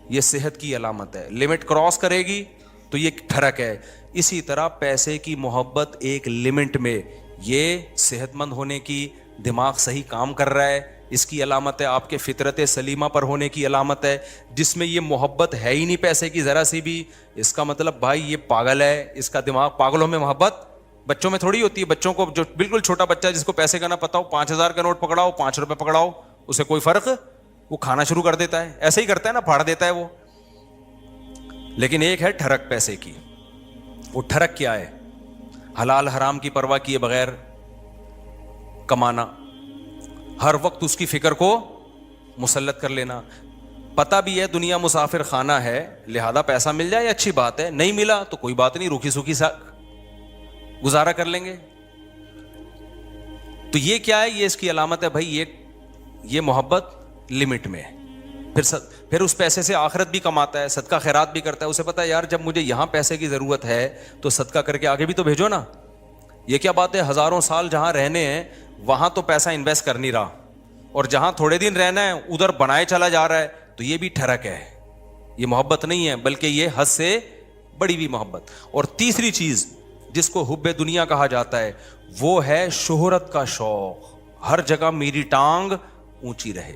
Speaker 1: یہ صحت کی علامت ہے, لمٹ کراس کرے گی تو یہ ٹھڑک ہے. اسی طرح پیسے کی محبت ایک لمٹ میں, یہ صحت مند ہونے کی, دماغ صحیح کام کر رہا ہے, اس کی علامت ہے. آپ کے فطرت سلیمہ پر ہونے کی علامت ہے. جس میں یہ محبت ہے ہی نہیں پیسے کی ذرا سی بھی, اس کا مطلب بھائی یہ پاگل ہے, اس کا دماغ, پاگلوں میں محبت بچوں میں تھوڑی ہوتی ہے. بچوں کو, جو بالکل چھوٹا بچہ جس کو پیسے کا نہ پتا ہو, 5000 کا نوٹ پکڑاؤ, 5 روپے پکڑاؤ, اسے کوئی فرق, وہ کھانا شروع کر دیتا ہے, ایسے ہی کرتا ہے نا, پھاڑ دیتا ہے وہ. لیکن ایک ہے ٹھڑک پیسے کی. وہ ٹھڑک کیا ہے؟ حلال حرام کی پرواہ کیے بغیر کمانا, ہر وقت اس کی فکر کو مسلط کر لینا. پتہ بھی ہے دنیا مسافر خانہ ہے, لہذا پیسہ مل جائے اچھی بات ہے, نہیں ملا تو کوئی بات نہیں, روکھی سوکھی سا گزارا کر لیں گے. تو یہ کیا ہے؟ یہ اس کی علامت ہے بھائی, یہ محبت لمٹ میں. پھر اس پیسے سے آخرت بھی کماتا ہے, صدقہ خیرات بھی کرتا ہے. اسے پتا ہے یار جب مجھے یہاں پیسے کی ضرورت ہے تو صدقہ کر کے آگے بھی تو بھیجو نا. یہ کیا بات ہے, ہزاروں سال جہاں رہنے ہیں وہاں تو پیسہ انویسٹ کر نہیں رہا, اور جہاں تھوڑے دن رہنا ہے ادھر بنائے چلا جا رہا ہے. تو یہ بھی ٹھڑک ہے, یہ محبت نہیں ہے بلکہ یہ حد سے بڑی ہوئی محبت. اور تیسری چیز جس کو حب دنیا کہا جاتا ہے وہ ہے شہرت کا شوق. ہر جگہ میری ٹانگ اونچی رہے.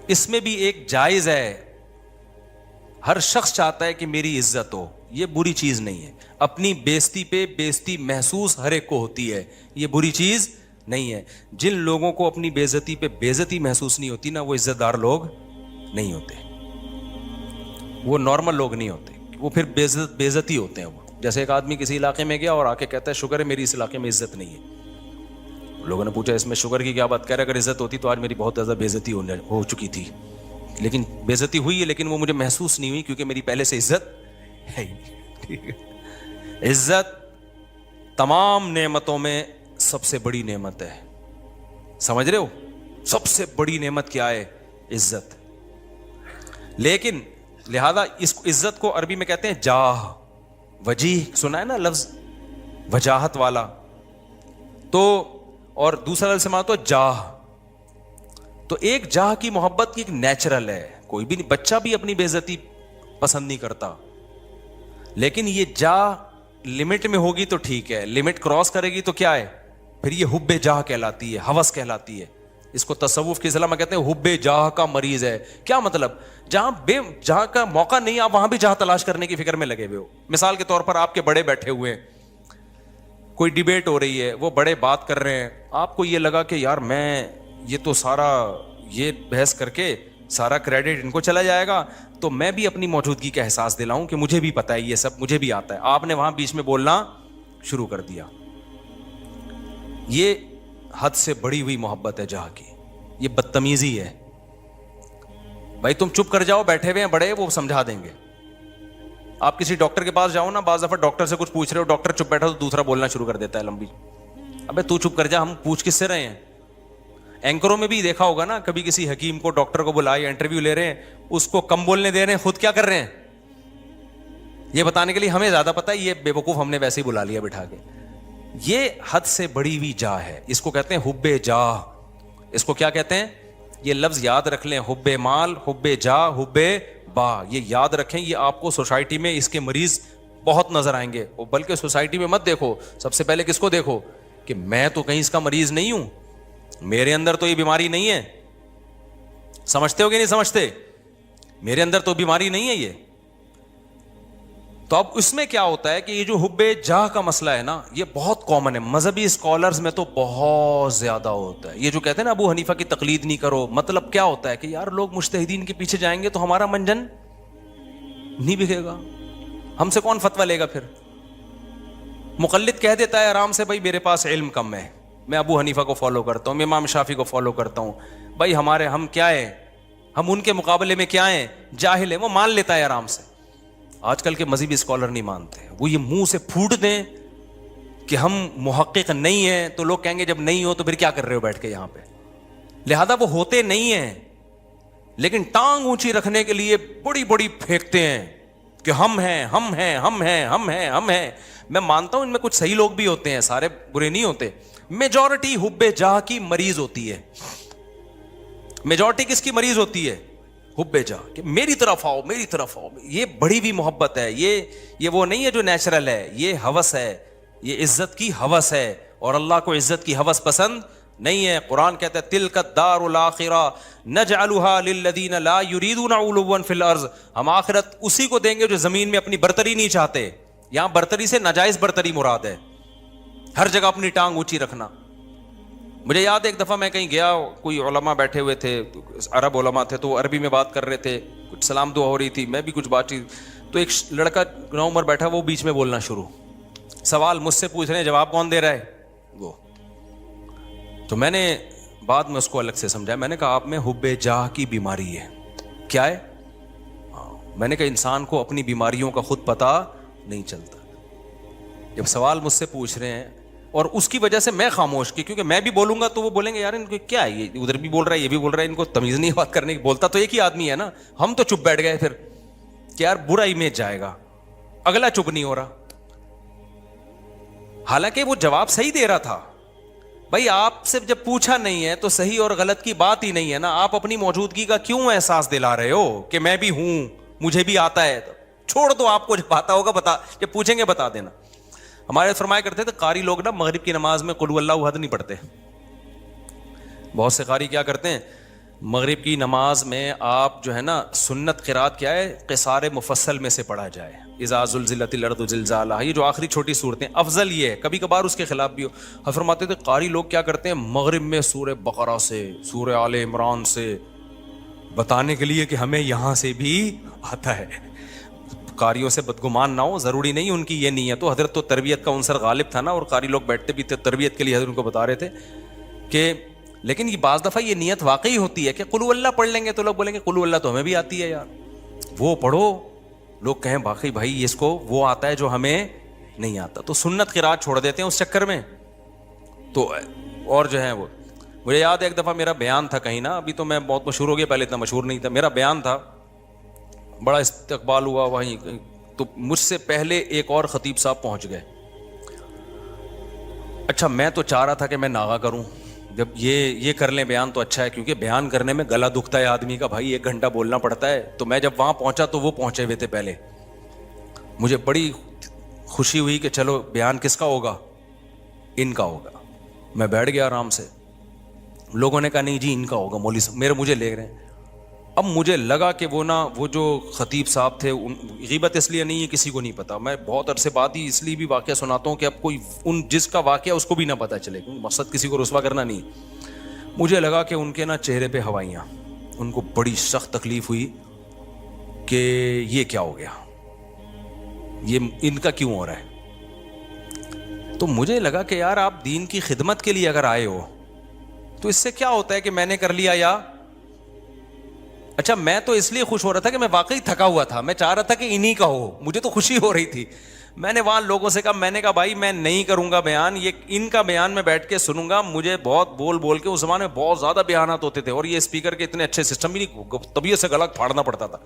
Speaker 1: اس میں بھی ایک جائز ہے, ہر شخص چاہتا ہے کہ میری عزت ہو, یہ بری چیز نہیں ہے. اپنی بےزتی پہ بےزتی محسوس ہر ایک کو ہوتی ہے, یہ بری چیز نہیں ہے. جن لوگوں کو اپنی بےزتی پہ بےزتی محسوس نہیں ہوتی نا, وہ عزت دار لوگ نہیں ہوتے, وہ نارمل لوگ نہیں ہوتے, وہ پھر بےزتی ہوتے ہیں. وہ جیسے ایک آدمی کسی علاقے میں گیا اور آ کے کہتا ہے شکر ہے میری اس علاقے میں عزت نہیں ہے. لوگوں نے پوچھا اس میں شکر کی کیا بات, کہہ رہے اگر عزت ہوتی تو آج میری بہت زیادہ بےزتی ہو چکی تھی, لیکن بےزتی ہوئی ہے لیکن وہ مجھے محسوس نہیں ہوئی کیونکہ میری پہلے سے عزت ہے ہی نہیں. ٹھیک ہے, عزت تمام نعمتوں میں سب سے بڑی نعمت ہے, سمجھ رہے ہو؟ سب سے بڑی نعمت کیا ہے؟ عزت. لیکن لہذا اس عزت کو عربی میں کہتے ہیں جاہ, وجیح سنا ہے نا لفظ, وجاہت والا. تو اور دوسرا لفظ مانا تو جاہ. تو ایک جاہ کی محبت کی ایک نیچرل ہے, کوئی بھی بچہ بھی اپنی بے عزتی پسند نہیں کرتا, لیکن یہ جاہ لمٹ میں ہوگی تو ٹھیک ہے, لمٹ کراس کرے گی تو کیا ہے پھر یہ حب جاہ کہلاتی ہے, ہوس کہلاتی ہے. اس کو تصوف کی اصطلاح میں کہتے ہیں حب جاہ کا مریض ہے. کیا مطلب؟ جہاں کا موقع نہیں آپ وہاں بھی جاہ تلاش کرنے کی فکر میں لگے ہوئے ہو. مثال کے طور پر آپ کے بڑے بیٹھے ہوئے ہیں, کوئی ڈیبیٹ ہو رہی ہے, وہ بڑے بات کر رہے ہیں, آپ کو یہ لگا کہ یار میں یہ تو سارا یہ بحث کر کے سارا کریڈٹ ان کو چلا جائے گا, تو میں بھی اپنی موجودگی کا احساس دلاؤں کہ مجھے بھی پتا ہے یہ سب مجھے بھی آتا ہے. آپ نے وہاں بیچ میں بولنا شروع کر دیا. یہ حد سے بڑی ہوئی محبت ہے جہاں کی, یہ بدتمیزی ہے. بھائی تم چپ کر جاؤ, بیٹھے ہوئے ہیں بڑے, وہ سمجھا دیں گے. آپ کسی ڈاکٹر کے پاس جاؤ نا, بعض دفعہ ڈاکٹر سے کچھ پوچھ رہے ہو, ڈاکٹر چپ بیٹھا تو دوسرا بولنا شروع کر دیتا ہے لمبی. ابے تو چپ کر جا, ہم پوچھ کس سے رہے ہیں؟ اینکروں میں بھی دیکھا ہوگا نا, کبھی کسی حکیم کو ڈاکٹر کو بلائے انٹرویو لے رہے ہیں, اس کو کم بولنے دے رہے ہیں, خود کیا کر رہے ہیں یہ بتانے کے لیے ہمیں زیادہ پتا ہے, یہ بے وقوف ہم نے ویسے ہی بلا لیا بٹھا کے. یہ حد سے بڑی ہوئی جاہ ہے, اس کو کہتے ہیں حب جاہ. اس کو کیا کہتے ہیں؟ یہ لفظ یاد رکھ لیں, حب مال, حب جاہ, حب با, یہ یاد رکھیں. یہ آپ کو سوسائٹی میں اس کے مریض بہت نظر آئیں گے, بلکہ سوسائٹی میں مت دیکھو, سب سے پہلے کس کو دیکھو کہ میں تو کہیں اس کا مریض نہیں ہوں, میرے اندر تو یہ بیماری نہیں ہے. سمجھتے ہو کہ نہیں سمجھتے؟ میرے اندر تو بیماری نہیں ہے یہ. تو اب اس میں کیا ہوتا ہے کہ یہ جو حب جاہ کا مسئلہ ہے نا, یہ بہت کامن ہے. مذہبی اسکالرز میں تو بہت زیادہ ہوتا ہے. یہ جو کہتے ہیں نا ابو حنیفہ کی تقلید نہیں کرو, مطلب کیا ہوتا ہے کہ یار لوگ مجتہدین کے پیچھے جائیں گے تو ہمارا منجن نہیں بکے گا, ہم سے کون فتویٰ لے گا پھر. مقلد کہہ دیتا ہے آرام سے, بھائی میرے پاس علم کم ہے, میں ابو حنیفہ کو فالو کرتا ہوں, میں امام شافعی کو فالو کرتا ہوں, بھائی ہم کیا ہیں, ہم ان کے مقابلے میں کیا ہیں, جاہل ہیں. وہ مان لیتا ہے آرام سے. آج کل کے مذہبی اسکالر نہیں مانتے, وہ یہ منہ سے پھوٹ دیں کہ ہم محقق نہیں ہیں, تو لوگ کہیں گے جب نہیں ہو تو پھر کیا کر رہے ہو بیٹھ کے یہاں پہ. لہذا وہ ہوتے نہیں ہیں, لیکن ٹانگ اونچی رکھنے کے لیے بڑی بڑی پھینکتے ہیں کہ ہم ہیں ہم ہیں ہم ہیں ہم ہیں ہم ہیں. میں مانتا ہوں ان میں کچھ صحیح لوگ بھی ہوتے ہیں, سارے برے نہیں ہوتے. میجورٹی حب جاہ کی مریض ہوتی ہے. میجورٹی کس کی مریض ہوتی ہے؟ حب جاہ, کہ میری طرف آؤ میری طرف آؤ. یہ بڑی بھی محبت ہے, یہ وہ نہیں ہے جو نیچرل ہے, یہ ہوس ہے, یہ عزت کی ہوس ہے. اور اللہ کو عزت کی ہوس پسند نہیں ہے. قرآن کہتا ہے تلک الدار الاخرہ نجعلها للذین لا یریدون علوا فی الارض, ہم آخرت اسی کو دیں گے جو زمین میں اپنی برتری نہیں چاہتے. یہاں برتری سے ناجائز برتری مراد ہے, ہر جگہ اپنی ٹانگ اونچی رکھنا. مجھے یاد ہے ایک دفعہ میں کہیں گیا, کوئی علماء بیٹھے ہوئے تھے, عرب علماء تھے, تو عربی میں بات کر رہے تھے, کچھ سلام دعا ہو رہی تھی, میں بھی کچھ بات چیت, تو ایک لڑکا نو عمر بیٹھا, وہ بیچ میں بولنا شروع, سوال مجھ سے پوچھ رہے ہیں, جواب کون دے رہا ہے وہ. تو میں نے بعد میں اس کو الگ سے سمجھایا, میں نے کہا آپ میں حب جاہ کی بیماری ہے. کیا ہے؟ میں نے کہا انسان کو اپنی بیماریوں کا خود پتہ نہیں چلتا. جب سوال مجھ سے پوچھ رہے ہیں اور اس کی وجہ سے میں خاموش کی, کیونکہ میں بھی بولوں گا تو وہ بولیں گے یار ان کو کیا ہے, یہ ادھر بھی بول رہا ہے یہ بھی بول رہا ہے, ان کو تمیز نہیں بات کرنے کی. بولتا تو ایک ہی آدمی ہے نا. ہم تو چپ بیٹھ گئے پھر کہ یار برا امیج جائے گا, اگلا چپ نہیں ہو رہا. حالانکہ وہ جواب صحیح دے رہا تھا. بھائی آپ سے جب پوچھا نہیں ہے تو صحیح اور غلط کی بات ہی نہیں ہے نا. آپ اپنی موجودگی کا کیوں احساس دلا رہے ہو کہ میں بھی ہوں, مجھے بھی آتا ہے. چھوڑ دو, آپ کو جب آتا ہوگا بتا, جب پوچھیں گے بتا دینا. ہمارے فرمایا کرتے تھے قاری لوگ نا مغرب کی نماز میں قل ہو اللہ احد نہیں پڑھتے, بہت سے قاری کیا کرتے ہیں, مغرب کی نماز میں آپ جو ہے نا سنت قرات کیا ہے, قصار مفصل میں سے پڑھا جائے, اذا زلزلت الارض زلزالہا, یہ جو آخری چھوٹی صورتیں, افضل یہ ہے, کبھی کبھار اس کے خلاف بھی ہو. ہم فرماتے تھے قاری لوگ کیا کرتے ہیں مغرب میں سورہ بقرہ سے, سورہ آل عمران سے, بتانے کے لیے کہ ہمیں یہاں سے بھی آتا ہے. قاریوں سے بدگمان نہ ہو, ضروری نہیں ان کی یہ نیت ہو. حضرت تو تربیت کا عنصر غالب تھا نا, اور قاری لوگ بیٹھتے بھی تھے تربیت کے لیے, حضرت ان کو بتا رہے تھے کہ لیکن یہ بعض دفعہ یہ نیت واقعی ہوتی ہے کہ قل ہو اللہ پڑھ لیں گے تو لوگ بولیں گے قل ہو اللہ تو ہمیں بھی آتی ہے یار, وہ پڑھو. لوگ کہیں باقی بھائی اس کو وہ آتا ہے جو ہمیں نہیں آتا, تو سنت قرات چھوڑ دیتے ہیں اس چکر میں. تو اور جو ہے وہ مجھے یاد ہے ایک دفعہ میرا بیان تھا کہیں نا, ابھی تو میں بہت مشہور ہو گیا, پہلے اتنا مشہور نہیں تھا. میرا بیان تھا, بڑا استقبال ہوا وہیں, تو مجھ سے پہلے ایک اور خطیب صاحب پہنچ گئے. اچھا میں تو چاہ رہا تھا کہ میں ناغا کروں, جب یہ کر لیں بیان تو اچھا ہے, کیونکہ بیان کرنے میں گلا دکھتا ہے آدمی کا بھائی, 1 گھنٹہ بولنا پڑتا ہے. تو میں جب وہاں پہنچا تو وہ پہنچے ہوئے تھے پہلے, مجھے بڑی خوشی ہوئی کہ چلو بیان کس کا ہوگا, ان کا ہوگا. میں بیٹھ گیا آرام سے, لوگوں نے کہا نہیں جی ان کا ہوگا, مولوی صاحب میرے مجھے لے رہے ہیں. اب مجھے لگا کہ وہ جو خطیب صاحب تھے, غیبت اس لیے نہیں ہے کسی کو نہیں پتا, میں بہت عرصے بعد ہی اس لیے بھی واقعہ سناتا ہوں کہ اب کوئی جس کا واقعہ اس کو بھی نہ پتا چلے, مقصد کسی کو رسوا کرنا نہیں. مجھے لگا کہ ان کے نا چہرے پہ ہوائیاں, ان کو بڑی سخت تکلیف ہوئی کہ یہ کیا ہو گیا, یہ ان کا کیوں ہو رہا ہے. تو مجھے لگا کہ یار آپ دین کی خدمت کے لیے اگر آئے ہو تو اس سے کیا ہوتا ہے کہ میں نے کر لیا یا اچھا. میں تو اس لیے خوش ہو رہا تھا کہ میں واقعی تھکا ہوا تھا, میں چاہ رہا تھا کہ انہی کا ہو, مجھے تو خوشی ہو رہی تھی. میں نے وہاں لوگوں سے کہا, میں نے کہا بھائی میں نہیں کروں گا بیان, یہ ان کا بیان میں بیٹھ کے سنوں گا. مجھے بہت بول کے اس زمانے میں بہت زیادہ بیانات ہوتے تھے, اور یہ اسپیکر کے اتنے اچھے سسٹم بھی نہیں, طبیعت سے گلا پھاڑنا پڑتا تھا.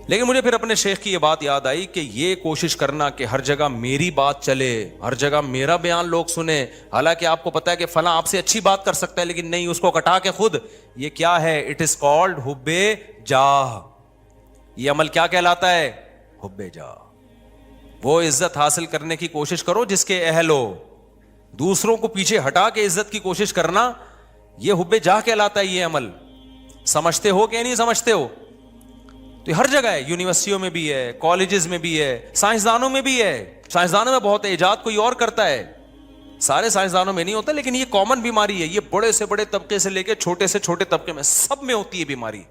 Speaker 1: لیکن مجھے پھر اپنے شیخ کی یہ بات یاد آئی کہ یہ کوشش کرنا کہ ہر جگہ میری بات چلے, ہر جگہ میرا بیان لوگ سنیں, حالانکہ آپ کو پتا ہے کہ فلاں آپ سے اچھی بات کر سکتا ہے لیکن نہیں, اس کو کٹا کے خود, یہ کیا ہے, اٹ از کالڈ حب جاہ. یہ عمل کیا کہلاتا ہے, حب جاہ. وہ عزت حاصل کرنے کی کوشش کرو جس کے اہل ہو, دوسروں کو پیچھے ہٹا کے عزت کی کوشش کرنا, یہ حب جاہ کہلاتا ہے. یہ عمل سمجھتے ہو کہ نہیں سمجھتے ہو؟ تو ہر جگہ ہے, یونیورسٹیوں میں بھی ہے, کالجز میں بھی ہے, سائنسدانوں میں بھی ہے. سائنسدانوں میں بہت ایجاد کوئی اور کرتا ہے, سارے سائنسدانوں میں نہیں ہوتا, لیکن یہ کامن بیماری ہے. یہ بڑے سے بڑے طبقے سے لے کے چھوٹے سے چھوٹے طبقے میں سب میں ہوتی ہے بیماری,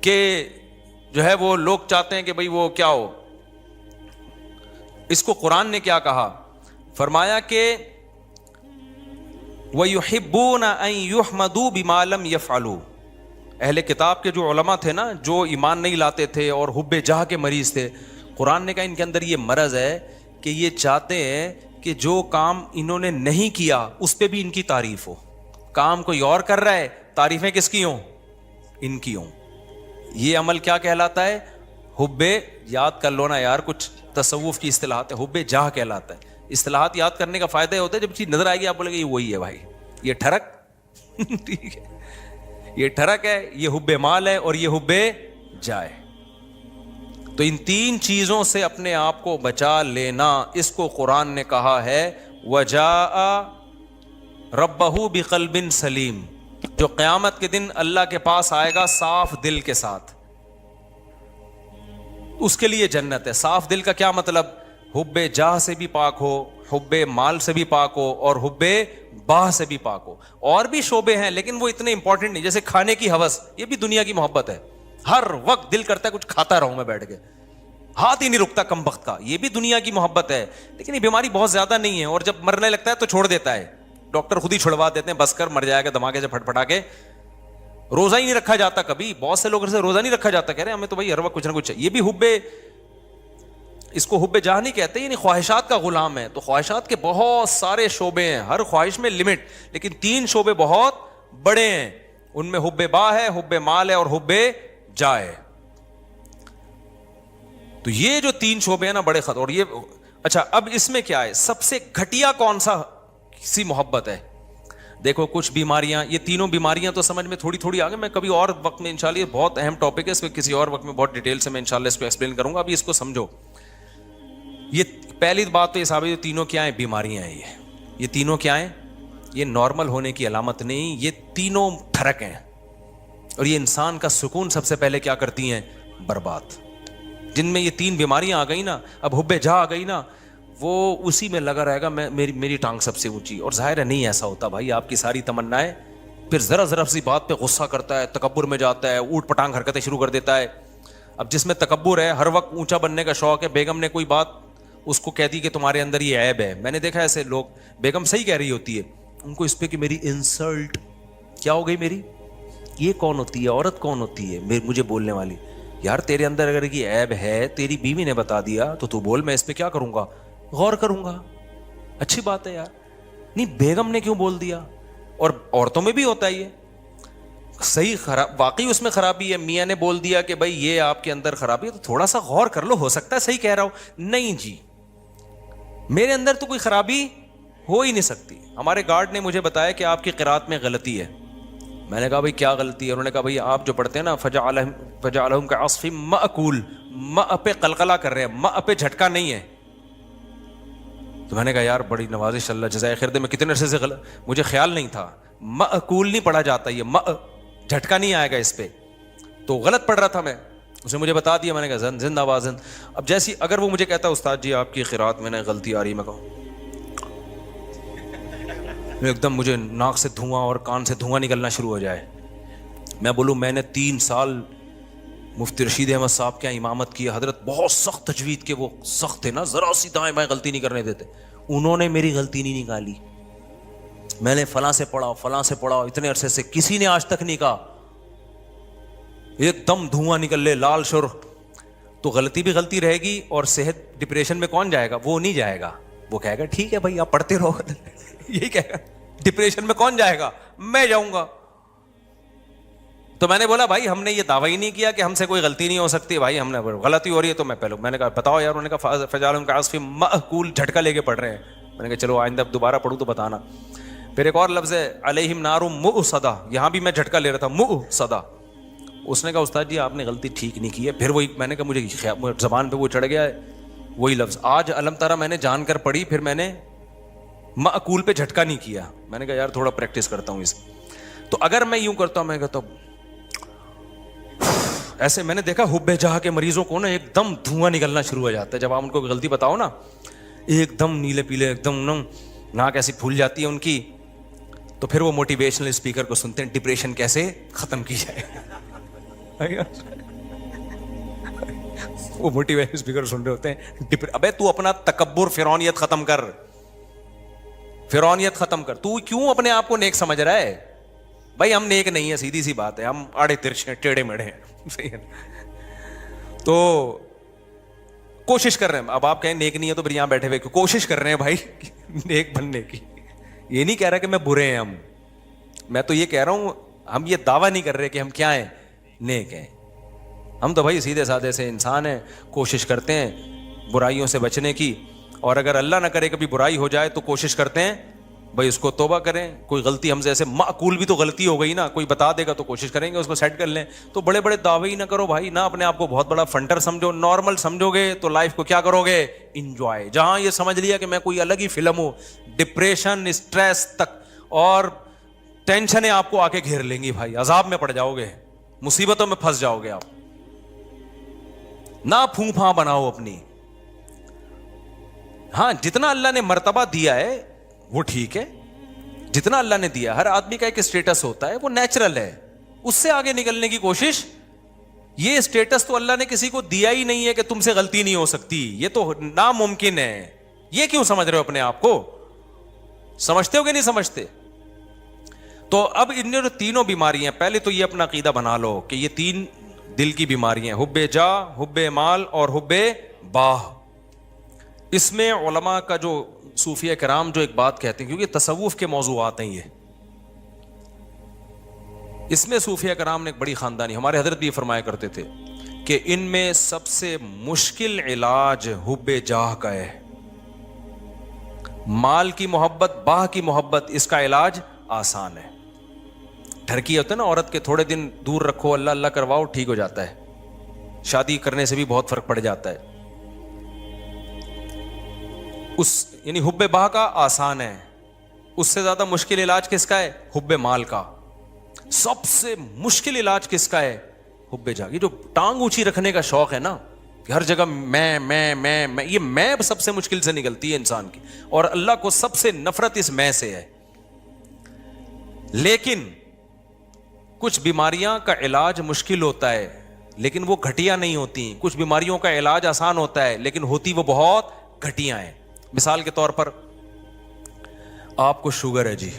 Speaker 1: کہ جو ہے وہ لوگ چاہتے ہیں کہ بھئی وہ کیا ہو. اس کو قرآن نے کیا کہا, فرمایا کہ وَيُحِبُّونَ أَن يُحْمَدُوا بِمَا لَمْ يَفْعَلُوا. اہل کتاب کے جو علماء تھے نا, جو ایمان نہیں لاتے تھے اور حب جاہ کے مریض تھے, قرآن نے کہا ان کے اندر یہ مرض ہے کہ یہ چاہتے ہیں کہ جو کام انہوں نے نہیں کیا اس پہ بھی ان کی تعریف ہو. کام کوئی اور کر رہا ہے, تعریفیں کس کی ہوں, ان کی ہوں. یہ عمل کیا کہلاتا ہے, حب, یاد کر لو نا یار, کچھ تصوف کی اصطلاحات ہے, حب جاہ کہلاتا ہے. اصطلاحات یاد کرنے کا فائدہ یہ ہوتا ہے جب چیز نظر آئے گی آپ بولے گے یہ وہی ہے بھائی, یہ ٹھڑک ٹھیک ہے, یہ ٹھڑک ہے, یہ حب مال ہے, اور یہ حب جائے. تو ان 3 چیزوں سے اپنے آپ کو بچا لینا, اس کو قرآن نے کہا ہے وَجَاءَ رَبَّهُ بِقَلْبٍ سلیم. جو قیامت کے دن اللہ کے پاس آئے گا صاف دل کے ساتھ, اس کے لیے جنت ہے. صاف دل کا کیا مطلب, حب جاہ سے بھی پاک ہو, حب مال سے بھی پاک ہو, اور حب باہ سے بھی پاک ہو. اور بھی شعبے ہیں لیکن وہ اتنے امپورٹنٹ نہیں, جیسے کھانے کی ہوس, یہ بھی دنیا کی محبت ہے. ہر وقت دل کرتا ہے کچھ کھاتا رہوں میں بیٹھ کے, ہاتھ ہی نہیں رکتا کم بخت کا, یہ بھی دنیا کی محبت ہے. لیکن یہ بیماری بہت زیادہ نہیں ہے, اور جب مرنے لگتا ہے تو چھوڑ دیتا ہے, ڈاکٹر خود ہی چھڑوا دیتے ہیں, بس کر مر جائے گا دھماکے سے پھٹ پھٹا کے. روزہ ہی نہیں رکھا جاتا کبھی, بہت سے لوگوں سے روزہ نہیں رکھا جاتا, کہہ رہے ہیں ہمیں تو بھائی ہر وقت کچھ نہ کچھ. یہ بھی حب, اس کو حب جاہ نہیں کہتے, یعنی خواہشات کا غلام ہے. تو خواہشات کے بہت سارے شعبے ہیں, ہر خواہش میں لمٹ, لیکن 3 شعبے بہت بڑے ہیں. ان میں حب باہ ہے, حب مال ہے, اور حب جاہ ہے. تو یہ جو 3 شعبے ہیں نا بڑے خطر. اور یہ اچھا, اب اس میں کیا ہے, سب سے گھٹیا کون سا سی محبت ہے؟ دیکھو کچھ بیماریاں, یہ تینوں بیماریاں تو سمجھ میں تھوڑی تھوڑی آگے, میں کبھی اور وقت میں انشاءاللہ, یہ بہت اہم ٹاپک ہے, اس میں کسی اور وقت میں بہت ڈیٹیل سے میں انشاءاللہ اس کو ایکسپلین کروں گا. ابھی اس کو سمجھو. یہ پہلی بات تو یہ صاحب, یہ تینوں کیا ہیں, بیماریاں ہیں. یہ تینوں کیا ہیں, یہ نارمل ہونے کی علامت نہیں, یہ تینوں ٹھرک ہیں, اور یہ انسان کا سکون سب سے پہلے کیا کرتی ہیں, برباد. جن میں یہ تین بیماریاں آ گئی نا, اب حب جاہ آ گئی نا, وہ اسی میں لگا رہے گا میری ٹانگ سب سے اونچی. اور ظاہر ہے نہیں ایسا ہوتا بھائی, آپ کی ساری تمنائیں, پھر ذرا سی بات پہ غصہ کرتا ہے, تکبر میں جاتا ہے, اوٹ پٹانگ حرکتیں شروع کر دیتا ہے. اب جس میں تکبر ہے, ہر وقت اونچا بننے کا شوق ہے, بیگم نے کوئی بات اس کو کہہ دی کہ تمہارے اندر یہ عیب ہے. میں نے دیکھا ایسے لوگ, بیگم صحیح کہہ رہی ہوتی ہے, ان کو اس پہ کہ میری انسلٹ کیا ہو گئی, میری یہ کون ہوتی ہے, عورت کون ہوتی ہے مجھے بولنے والی. یار تیرے اندر اگر یہ عیب ہے, تیری بیوی نے بتا دیا تو بول, میں اس پہ کیا کروں گا, غور کروں گا. اچھی بات ہے یار, نہیں بیگم نے کیوں بول دیا. اور عورتوں میں بھی ہوتا ہے یہ صحیح, واقعی اس میں خرابی ہے, میاں نے بول دیا کہ بھائی یہ آپ کے اندر خرابی ہے, تو تھوڑا سا غور کر لو, ہو سکتا ہے صحیح کہہ رہا ہوں. نہیں جی, میرے اندر تو کوئی خرابی ہو ہی نہیں سکتی. ہمارے گارڈ نے مجھے بتایا کہ آپ کی قرات میں غلطی ہے. میں نے کہا بھائی کیا غلطی ہے؟ انہوں نے کہا بھائی آپ جو پڑھتے ہیں نا فجعلہم کعصف مأکول, ماء پہ قلقلہ کر رہے ہیں, ماء پہ جھٹکا نہیں ہے. تو میں نے کہا یار بڑی نوازش, اللہ جزائے خیر دے, میں کتنے عرصے سے مجھے خیال نہیں تھا, مأکول نہیں پڑھا جاتا, یہ ماء جھٹکا نہیں آئے گا اس پہ. تو غلط پڑھ رہا تھا میں, اسے مجھے بتا دیا, میں نے کہا زندہ باد زند. اب جیسی اگر وہ مجھے کہتا استاد جی آپ کی قرات میں نے غلطی آ رہی, میں کہوں ایک دم مجھے ناک سے دھواں اور کان سے دھواں نکلنا شروع ہو جائے, میں بولوں میں نے 3 سال مفتی رشید احمد صاحب کے امامت کی, حضرت بہت سخت تجوید کے وہ سخت تھے نا, ذرا سی دائیں بائیں غلطی نہیں کرنے دیتے, انہوں نے میری غلطی نہیں نکالی. میں نے فلاں سے پڑھا اتنے عرصے سے, کسی نے آج تک نہیں کہا ایک دم دھواں نکل لے لال شرخ. تو غلطی بھی غلطی رہے گی, اور صحت ڈپریشن میں کون جائے گا, وہ نہیں جائے گا, وہ کہے گا ٹھیک ہے بھائی آپ پڑھتے رہو. یہی کہے گا, ڈپریشن میں کون جائے گا, میں جاؤں گا. تو میں نے بولا بھائی ہم نے یہ دعویٰ ہی نہیں کیا کہ ہم سے کوئی غلطی نہیں ہو سکتی, بھائی ہم نے غلطی ہو رہی ہے تو میں نے کہا بتاؤ یار. انہوں نے کہا فجعلہم کعصف مأکول, جھٹکا لے کے پڑھ رہے ہیں. میں نے کہا چلو آئندہ دوبارہ پڑھوں تو بتانا. پھر ایک اور لفظ ہے علیہم نار مؤصدہ, یہاں بھی میں جھٹکا لے رہا تھا, مؤصدہ. اس نے کہا استاد جی آپ نے غلطی ٹھیک نہیں کی ہے. پھر وہی میں نے کہا مجھے زبان پہ وہ چڑھ گیا ہے وہی لفظ. آج علم تارا میں نے جان کر پڑھی, پھر میں نے مأکول پہ جھٹکا نہیں کیا. میں نے کہا یار تھوڑا پریکٹس کرتا ہوں اس. تو اگر میں یوں کرتا ہوں, میں کہتا ہوں ایسے, میں نے دیکھا حب جاہ کے مریضوں کو نا ایک دم دھواں نکلنا شروع ہو جاتا ہے جب آپ ان کو غلطی بتاؤ نا, ایک دم نیلے پیلے, ایک دم ناک ایسی پھول جاتی ہے ان کی. تو پھر وہ موٹیویشنل اسپیکر کو سنتے ہیں, ڈپریشن کیسے ختم کی جائے. وہ موٹیویشنل اسپیکر سن رہے ہوتے ہیں, ابے تو اپنا تکبر فرعونیت ختم کر, فرعونیت ختم کر. تو کیوں اپنے آپ کو نیک سمجھ رہا ہے؟ بھائی ہم نیک نہیں ہے, سیدھی سی بات ہے, ہم آڑے ترچھے ٹیڑھے میڑھے ہیں. تو کوشش کر رہے ہیں. اب آپ کہیں نیک نہیں ہے تو پھر یہاں بیٹھے ہوئے کوشش کر رہے ہیں بھائی نیک بننے کی. یہ نہیں کہہ رہا کہ میں برے ہیں ہم, میں تو یہ کہہ رہا ہوں ہم یہ دعویٰ نہیں کر رہے کہ ہم کیا ہیں, نیک ہیں. ہم تو بھائی سیدھے سادے سے انسان ہیں, کوشش کرتے ہیں برائیوں سے بچنے کی, اور اگر اللہ نہ کرے کبھی برائی ہو جائے تو کوشش کرتے ہیں بھائی اس کو توبہ کریں. کوئی غلطی ہم سے ایسے معقول بھی تو غلطی ہو گئی نا, کوئی بتا دے گا تو کوشش کریں گے اس کو سیٹ کر لیں. تو بڑے بڑے دعوے ہی نہ کرو بھائی, نہ اپنے آپ کو بہت بڑا فنٹر سمجھو. نارمل سمجھو گے تو لائف کو کیا کرو گے, انجوائے. جہاں یہ سمجھ لیا کہ میں کوئی الگ ہی فلم ہوں, ڈپریشن, اسٹریس تک اور ٹینشنیں آپ کو آ کے گھیر لیں گی بھائی, عذاب میں پڑ جاؤ گے, مصیبتوں میں پھنس جاؤ گے آپ. نہ پھوں پھاں بناؤ اپنی. ہاں جتنا اللہ نے مرتبہ دیا ہے وہ ٹھیک ہے, جتنا اللہ نے دیا. ہر آدمی کا ایک اسٹیٹس ہوتا ہے, وہ نیچرل ہے, اس سے آگے نکلنے کی کوشش. یہ اسٹیٹس تو اللہ نے کسی کو دیا ہی نہیں ہے کہ تم سے غلطی نہیں ہو سکتی, یہ تو ناممکن ہے. یہ کیوں سمجھ رہے ہو اپنے آپ کو, سمجھتے ہو کہ نہیں سمجھتے؟ تو اب ان جو تینوں بیماریاں, پہلے تو یہ اپنا عقیدہ بنا لو کہ یہ 3 دل کی بیماریاں, حب جاہ, حب مال اور حب باہ. اس میں علماء کا جو صوفیہ کرام جو ایک بات کہتے ہیں, کیونکہ تصوف کے موضوعات ہیں یہ, اس میں صوفیہ کرام نے ایک بڑی خاندانی, ہمارے حضرت بھی فرمایا کرتے تھے کہ ان میں سب سے مشکل علاج حب جاہ کا ہے. مال کی محبت, باہ کی محبت, اس کا علاج آسان ہے. ڈھرکی ہوتا ہے نا عورت کے, تھوڑے دن دور رکھو, اللہ اللہ کرواؤ, ٹھیک ہو جاتا ہے. شادی کرنے سے بھی بہت فرق پڑ جاتا ہے. اس یعنی حب باہ کا آسان ہے, اس سے زیادہ مشکل علاج کس کا ہے؟ حب مال کا. سب سے مشکل علاج کس کا ہے؟ حب جا. یہ جو ٹانگ اونچی رکھنے کا شوق ہے نا کہ ہر جگہ میں یہ میں سب سے مشکل سے نکلتی ہے انسان کی, اور اللہ کو سب سے نفرت اس میں سے ہے. لیکن کچھ بیماریاں کا علاج مشکل ہوتا ہے لیکن وہ گھٹیا نہیں ہوتی. کچھ بیماریوں کا علاج آسان ہوتا ہے لیکن ہوتی وہ بہت گھٹیا ہیں. مثال کے طور پر آپ کو شوگر ہے جی,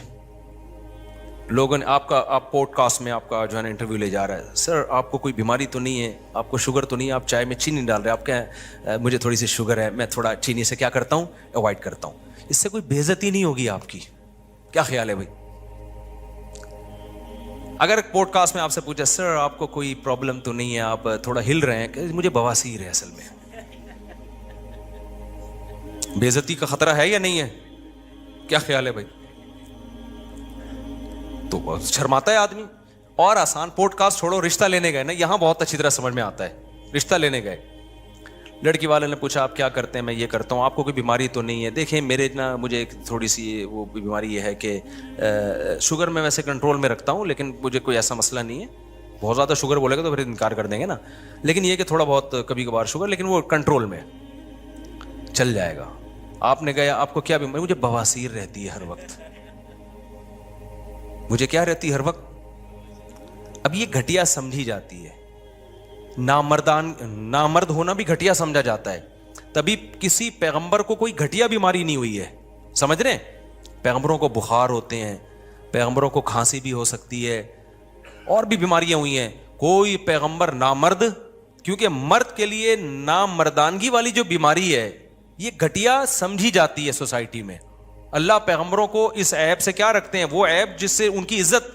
Speaker 1: لوگوں نے آپ پوڈ کاسٹ میں آپ کا جو ہے نا انٹرویو لے جا رہا ہے, سر آپ کو کوئی بیماری تو نہیں ہے, آپ کو شوگر تو نہیں ہے, آپ چائے میں چینی ڈال رہے ہیں, آپ کیا مجھے تھوڑی سی شوگر ہے, میں تھوڑا چینی سے کیا کرتا ہوں, اوائڈ کرتا ہوں. اس سے کوئی بے عزتی نہیں ہوگی آپ کی. کیا خیال ہے بھائی؟ اگر پوڈ کاسٹ میں آپ سے پوچھا سر آپ کو کوئی پرابلم تو نہیں ہے, آپ تھوڑا ہل رہے ہیں, کہ مجھے بواسیر ہے اصل میں, بے عزتی کا خطرہ ہے یا نہیں ہے؟ کیا خیال ہے بھائی؟ تو شرماتا ہے آدمی. اور آسان, پوڈ کاسٹ چھوڑو, رشتہ لینے گئے نا, یہاں بہت اچھی طرح سمجھ میں آتا ہے. رشتہ لینے گئے, لڑکی والے نے پوچھا آپ کیا کرتے ہیں, میں یہ کرتا ہوں, آپ کو کوئی بیماری تو نہیں ہے؟ دیکھیں میرے نا مجھے ایک تھوڑی سی وہ بیماری یہ ہے کہ شوگر میں ویسے کنٹرول میں رکھتا ہوں لیکن مجھے کوئی ایسا مسئلہ نہیں ہے. بہت زیادہ شوگر بولے گا تو پھر انکار کر دیں گے نا, لیکن یہ کہ تھوڑا بہت کبھی کبھار شوگر, لیکن وہ کنٹرول میں چل جائے گا. آپ نے گیا, آپ کو کیا بیماری؟ مجھے بواسیر رہتی ہے ہر وقت. مجھے کیا رہتی ہے ہر وقت؟ اب یہ گھٹیا سمجھی جاتی ہے, نامرد ہونا بھی گھٹیا سمجھا جاتا ہے. تبھی کسی پیغمبر کو کوئی گھٹیا بیماری نہیں ہوئی ہے, سمجھ رہے ہیں؟ پیغمبروں کو بخار ہوتے ہیں, پیغمبروں کو کھانسی بھی ہو سکتی ہے, اور بھی بیماریاں ہوئی ہیں. کوئی پیغمبر نامرد, کیونکہ مرد کے لیے نامردانگی والی جو بیماری ہے یہ گھٹیا سمجھی جاتی ہے سوسائٹی میں. اللہ پیغمبروں کو اس عیب سے کیا رکھتے ہیں؟ وہ عیب جس سے ان کی عزت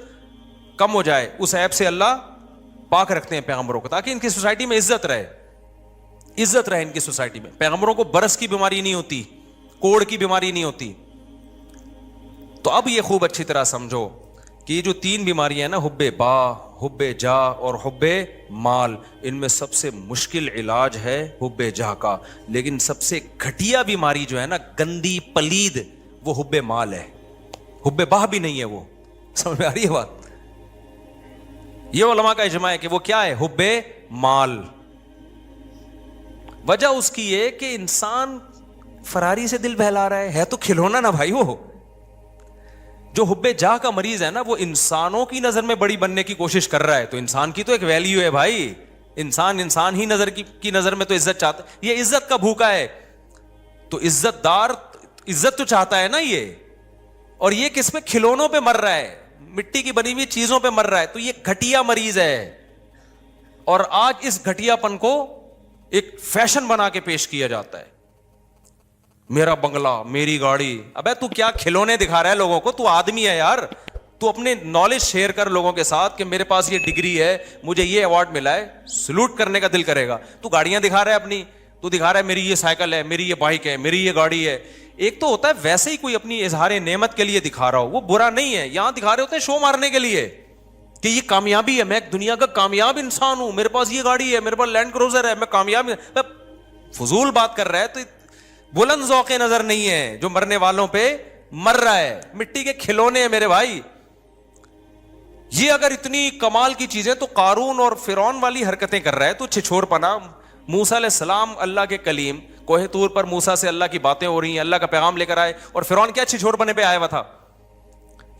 Speaker 1: کم ہو جائے, اس عیب سے اللہ پاک رکھتے ہیں پیغمبروں کو, تاکہ ان کی سوسائٹی میں عزت رہے ان کی سوسائٹی میں. پیغمبروں کو برس کی بیماری نہیں ہوتی, کوڑ کی بیماری نہیں ہوتی. تو اب یہ خوب اچھی طرح سمجھو کہ یہ جو 3 بیماریاں ہیں نا, حب با, حب جا اور حب مال, ان میں سب سے مشکل علاج ہے حب جا کا. لیکن سب سے گھٹیا بیماری جو ہے نا, گندی پلید, وہ حب مال ہے. حب باہ بھی نہیں ہے وہ. سمجھ میں آ رہی ہے بات؟ یہ علماء کا اجماع ہے کہ وہ کیا ہے؟ حب مال. وجہ اس کی ہے کہ انسان فراری سے دل بہلا رہا ہے تو کھلونا نا بھائی. وہ جو حب جاہ کا مریض ہے نا, وہ انسانوں کی نظر میں بڑی بننے کی کوشش کر رہا ہے. تو انسان کی تو ایک ویلیو ہے بھائی, انسان ہی نظر کی نظر میں تو عزت چاہتا ہے. یہ عزت کا بھوکا ہے, تو عزت دار عزت تو چاہتا ہے نا یہ, اور یہ کس پہ؟ کھلونوں پہ مر رہا ہے, مٹی کی بنی ہوئی چیزوں پہ مر رہا ہے. تو یہ گھٹیا مریض ہے, اور آج اس گھٹیا پن کو ایک فیشن بنا کے پیش کیا جاتا ہے. میرا بنگلہ, میری گاڑی. ابے تو کیا کھلونے دکھا رہا ہے لوگوں کو؟ تو آدمی ہے یار, تو اپنے نالج شیئر کر لوگوں کے ساتھ کہ میرے پاس یہ ڈگری ہے, مجھے یہ ایوارڈ ملا ہے, سلوٹ کرنے کا دل کرے گا. تو گاڑیاں دکھا رہا ہے اپنی, تو دکھا رہا ہے میری یہ سائیکل ہے, میری یہ بائک ہے, میری یہ گاڑی ہے. ایک تو ہوتا ہے ویسے ہی کوئی اپنی اظہار نعمت کے لیے دکھا رہا ہو, وہ برا نہیں ہے. یہاں دکھا رہے ہوتے ہیں شو مارنے کے لیے کہ یہ کامیابی ہے, میں دنیا کا کامیاب انسان ہوں, میرے پاس یہ گاڑی ہے, میرے پاس لینڈ کروزر ہے, میں کامیاب. فضول بات کر رہا ہے. تو بلند ذوق نظر نہیں ہے جو مرنے والوں پہ مر رہا ہے. مٹی کے کھلونے ہیں میرے بھائی. یہ اگر اتنی کمال کی چیزیں تو قارون اور فرعون والی حرکتیں کر رہا ہے تو چھچور پنا. موسیٰ علیہ السلام اللہ کے کلیم, کوہ طور پر موسیٰ سے اللہ کی باتیں ہو رہی ہیں, اللہ کا پیغام لے کر آئے, اور فرعون کیا چھچور پنے پہ آیا ہوا تھا؟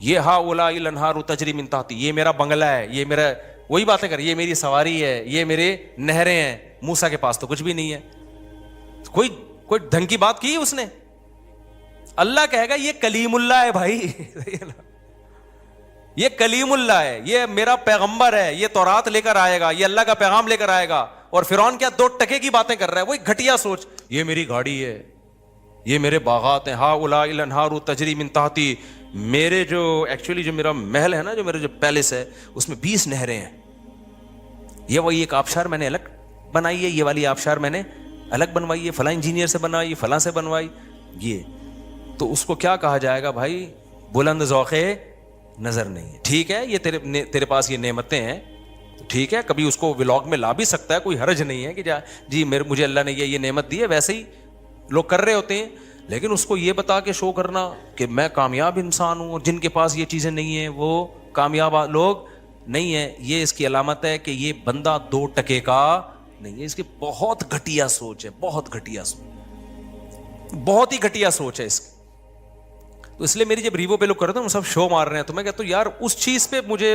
Speaker 1: یہ ہاؤلاء الانہار تجری من تحتی, یہ میرا بنگلہ ہے, یہ میرا, وہی باتیں کر, یہ میری سواری ہے, یہ میرے نہریں ہیں. موسیٰ کے پاس تو کچھ بھی نہیں ہے. کوئی ڈھنگ کی بات کی اس نے؟ اللہ کہے گا یہ کلیم اللہ ہے بھائی, یہ کلیم اللہ ہے, یہ میرا پیغمبر ہے, یہ تورات لے کر آئے گا, یہ اللہ کا پیغام لے کر آئے گا. اور فرعون کیا 2 ٹکے کی باتیں کر رہا ہے, وہی گھٹیا سوچ. یہ میری گاڑی ہے, یہ میرے باغات ہیں, ہاؤلاء الانہار تجری من تحتی, میرے جو ایکچولی جو میرا محل ہے نا, جو میرا جو پیلس ہے, اس میں 20 نہریں ہیں. یہ وہی ایک آبشار میں نے الگ بنائی ہے, یہ والی آبشار میں نے الگ بنوائی ہے, فلاں انجینئر سے بنوائی, فلاں سے بنوائی. یہ تو اس کو کیا کہا جائے گا بھائی؟ بلند ذوق نظر نہیں ہے. ٹھیک ہے, یہ تیرے پاس یہ نعمتیں ہیں, ٹھیک ہے, کبھی اس کو ولاگ میں لا بھی سکتا ہے, کوئی حرج نہیں ہے کہ جی مجھے اللہ نے یہ نعمت دی ہے. ویسے ہی لوگ کر رہے ہوتے ہیں, لیکن اس کو یہ بتا کے شو کرنا کہ میں کامیاب انسان ہوں اور جن کے پاس یہ چیزیں نہیں ہیں وہ کامیاب لوگ نہیں ہیں, یہ اس کی علامت ہے کہ یہ بندہ 2 ٹکے کا نہیں ہے. اس کی بہت گھٹیا سوچ ہے, بہت گھٹیا سوچ, بہت ہی گھٹیا سوچ ہے اس کی. تو اس لیے میری جب ریوو پہ لوگ کرتے ہیں سب شو مار رہے ہیں, تو میں کہتا ہوں یار اس چیز پہ مجھے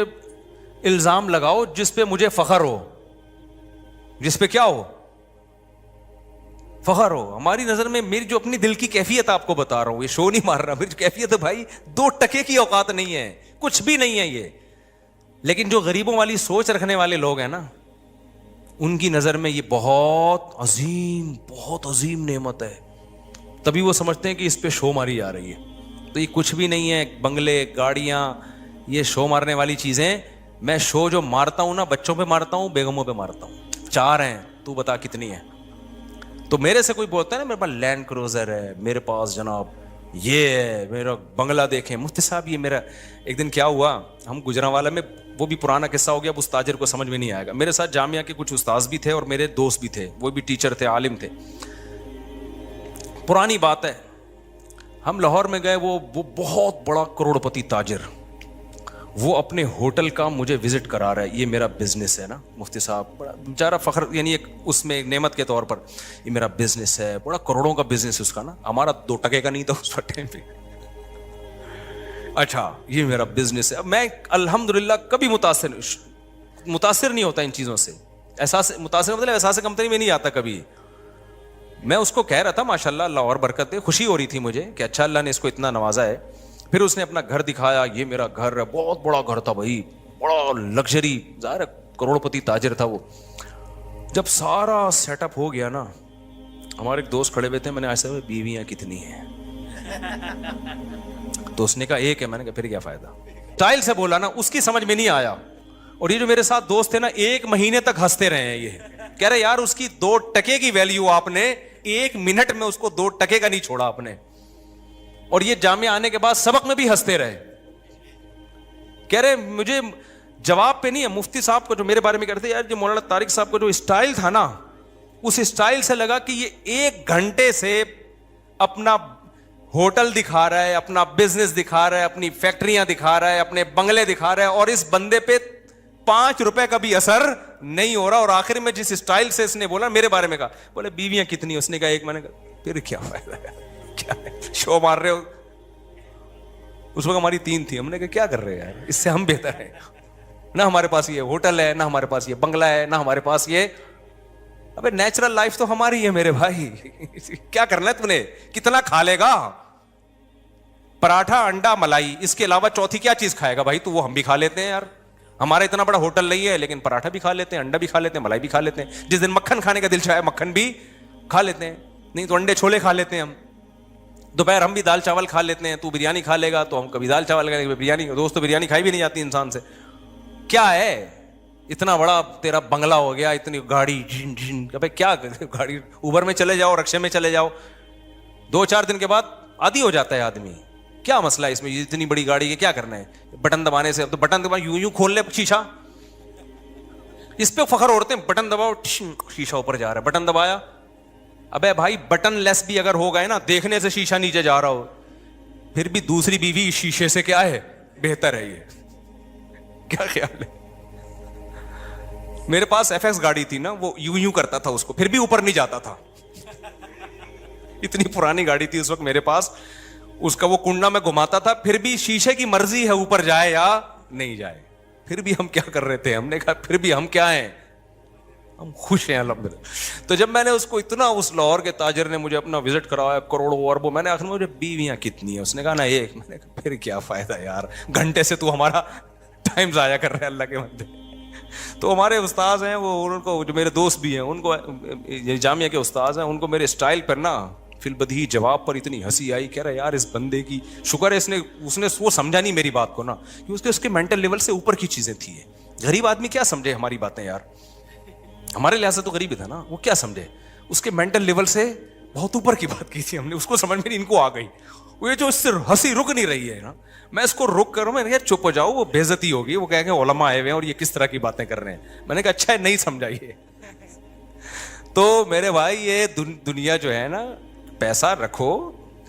Speaker 1: الزام لگاؤ جس پہ مجھے فخر ہو, جس پہ کیا ہو, فخر ہو. ہماری نظر میں میری جو اپنی دل کی کیفیت آپ کو بتا رہا ہوں, یہ شو نہیں مار رہا, میری جو کیفیت ہے بھائی 2 ٹکے کی اوقات نہیں ہے, کچھ بھی نہیں ہے یہ. لیکن جو غریبوں والی سوچ رکھنے والے لوگ ہیں نا, ان کی نظر میں یہ بہت عظیم نعمت ہے, تبھی وہ سمجھتے ہیں کہ اس پہ شو ماری جا رہی ہے. تو یہ کچھ بھی نہیں ہے, بنگلے, گاڑیاں, یہ شو مارنے والی چیزیں. میں شو جو مارتا ہوں نا, بچوں پہ مارتا ہوں, بیگموں پہ مارتا ہوں. 4 ہیں, تو بتا کتنی ہے. تو میرے سے کوئی بولتا ہے نا میرے پاس لینڈ کروزر ہے, میرے پاس جناب یہ ہے, میرا بنگلہ دیکھیں. مفتی صاحب یہ میرا ایک دن کیا ہوا, ہم گجرانوالہ میں, وہ بھی پرانا قصہ ہو گیا, اب اس تاجر کو سمجھ میں نہیں آئے گا. میرے ساتھ جامعہ کے کچھ استاذ بھی تھے اور میرے دوست بھی تھے, وہ بھی ٹیچر تھے, عالم تھے. پرانی بات ہے, ہم لاہور میں گئے, وہ بہت بڑا کروڑپتی تاجر, وہ اپنے ہوٹل کا مجھے وزٹ کرا رہا ہے. یہ میرا بزنس ہے نا مفتی صاحب, بڑا بیچارہ فخر, یعنی ایک اس میں ایک نعمت کے طور پر, یہ میرا بزنس ہے, بڑا کروڑوں کا بزنس ہے اس کا نا, ہمارا 2 ٹکے کا نہیں تھا اس ٹائم پہ. اچھا یہ میرا بزنس ہے. میں الحمدللہ کبھی متاثر نہیں ہوتا ان چیزوں سے, احساس متاثر مطلب احساس کمتری میں نہیں آتا کبھی. میں اس کو کہہ رہا تھا ماشاء اللہ, اللہ اور برکت دے, خوشی ہو رہی تھی مجھے کہ اچھا اللہ نے اس کو اتنا نوازا ہے. پھر اس نے اپنا گھر دکھایا, یہ میرا گھر ہے, بہت بڑا گھر تھا بھائی, بڑا لگژری, ظاہر ہے کروڑپتی تاجر تھا وہ. جب سارا سیٹ اپ ہو گیا نا, ہمارے ایک دوست کھڑے ہوئے تھے, میں نے ایسے بیویاں کتنی ہیں, تو اس نے کہا 1 ہے. میں نے کہا پھر کیا فائدہ, اسٹائل سے بولا نا, اس کی سمجھ میں نہیں آیا. اور یہ جو میرے ساتھ دوست تھے نا, 1 مہینے تک ہنستے رہے ہیں, یہ کہہ رہے یار اس کی 2 ٹکے کی ویلیو آپ نے 1 منٹ میں اس کو 2 ٹکے کا نہیں چھوڑا آپ نے. اور یہ جامعہ آنے کے بعد سبق میں بھی ہنستے رہے. کہہ رہے مجھے جواب پہ نہیں ہے, مفتی صاحب کو جو میرے بارے میں کہتے یار جو مولانا طارق صاحب کو جو اسٹائل تھا نا, اس اسٹائل سے لگا کہ یہ 1 گھنٹے سے اپنا ہوٹل دکھا رہا ہے, اپنا بزنس دکھا رہا ہے, اپنی فیکٹریاں دکھا رہا ہے, اپنے بنگلے دکھا رہا ہے, اور اس بندے پہ 5 روپے کا بھی اثر نہیں ہو رہا. اور آخر میں جس اسٹائل سے اس نے بولا میرے بارے میں کہا, بولے بیویاں کتنی, اس نے کہا 1. میں نے کہا پھر کیا فائدہ ہے, کیا شو مار رہے ہو. اس وقت ہماری 3 تھی, ہم نے کہا کیا کر رہے ہیں یار, اس سے ہم بہتر ہیں. نہ ہمارے پاس یہ ہوٹل ہے, نہ ہمارے پاس یہ بنگلہ ہے, نہ ہمارے پاس یہ, ابے نیچرل لائف تو ہماری ہے میرے بھائی. کیا کرنا ہے تم نے, کتنا کھا لے گا, پراٹھا, انڈا, ملائی, اس کے علاوہ چوتھی کیا چیز کھائے گا بھائی. تو وہ ہم بھی کھا لیتے ہیں یار, ہمارا اتنا بڑا ہوٹل نہیں ہے, لیکن پراٹھا بھی کھا لیتے ہیں, انڈا بھی کھا لیتے ہیں, ملائی بھی کھا لیتے ہیں. جس دن مکھن کھانے کا دل چاہے مکھن بھی کھا لیتے ہیں, نہیں تو انڈے چھولے کھا لیتے ہیں ہم. دوپہر ہم بھی دال چاول کھا لیتے ہیں, تو بریانی کھا لے گا تو ہم کبھی دال چاول کھائیں گے. بریانی, دوست تو بریانی کھائی بھی نہیں جاتی انسان سے. کیا ہے اتنا بڑا تیرا بنگلہ ہو گیا, اتنی گاڑی, جھن جھن, ابے کیا گاڑی, اوبر میں چلے جاؤ, رکشے میں چلے جاؤ, 2-4 دن کے بعد عادی ہو جاتا ہے آدمی. کیا مسئلہ ہے اس میں, اتنی بڑی گاڑی کے کیا کرنا ہے, بٹن دبانے سے. اب تو بٹن دبا یوں کھول لے شیشہ, اس پہ فخر اڑتے ہیں, بٹن دباؤ شیشہ اوپر جا رہا ہے, بٹن دبایا. ابے بھائی بٹن لیس بھی اگر ہو گئے نا, دیکھنے سے شیشہ نیچے جا رہا ہو, پھر بھی دوسری بیوی شیشے سے کیا ہے, بہتر ہے. یہ کیا خیال ہے. میرے پاس FX گاڑی تھی نا, وہ یوں کرتا تھا اس کو, پھر بھی اوپر نہیں جاتا تھا. اتنی پرانی گاڑی تھی اس وقت میرے پاس, اس کا وہ کنڈا میں گھماتا تھا, پھر بھی شیشے کی مرضی ہے اوپر جائے یا نہیں جائے. پھر بھی ہم کیا کر رہے تھے, ہم نے کہا پھر بھی ہم کیا ہیں, ہم خوش ہیں الحمدللہ. تو جب میں نے اس کو اتنا, اس لاہور کے تاجر نے مجھے اپنا وزٹ کرایا, کروڑوں اربوں, میں نے آخر میں مجھے بیویاں کتنی ہیں, اس نے کہا نا 1. میں نے کہا پھر کیا فائدہ یار, گھنٹے سے تو ہمارا ٹائم ضائع کر رہے ہیں اللہ کے بندے. تو ہمارے استاذ ہیں وہ, ان کو جو میرے دوست بھی ہیں, ان کو جامعہ کے استاذ ہیں, ان کو میرے اسٹائل پر نا فی البدیہی جواب پر اتنی ہنسی آئی. کہہ رہے یار اس بندے کی شکر ہے اس نے وہ سمجھا نہیں میری بات کو نا, کہ اس کے مینٹل لیول سے اوپر کی چیزیں تھی. غریب آدمی کیا سمجھے ہماری باتیں یار, ہمارے لحاظ سے تو غریب ہی تھا نا, وہ کیا سمجھے, اس کے مینٹل لیول سے بہت اوپر کی بات کی تھی ہم نے, اس کو سمجھ میں نہیں, ان کو آ گئی. وہ یہ جو اس سے ہنسی رک نہیں رہی ہے نا, میں اس کو رک کروں, میں نے کہا چپ ہو جاؤ, وہ بے عزتی ہوگی, وہ کہیں گے علماء آئے ہوئے ہیں اور یہ کس طرح کی باتیں کر رہے ہیں. میں نے کہا اچھا ہے نہیں سمجھائیے. تو میرے بھائی یہ دنیا جو ہے نا, پیسہ رکھو,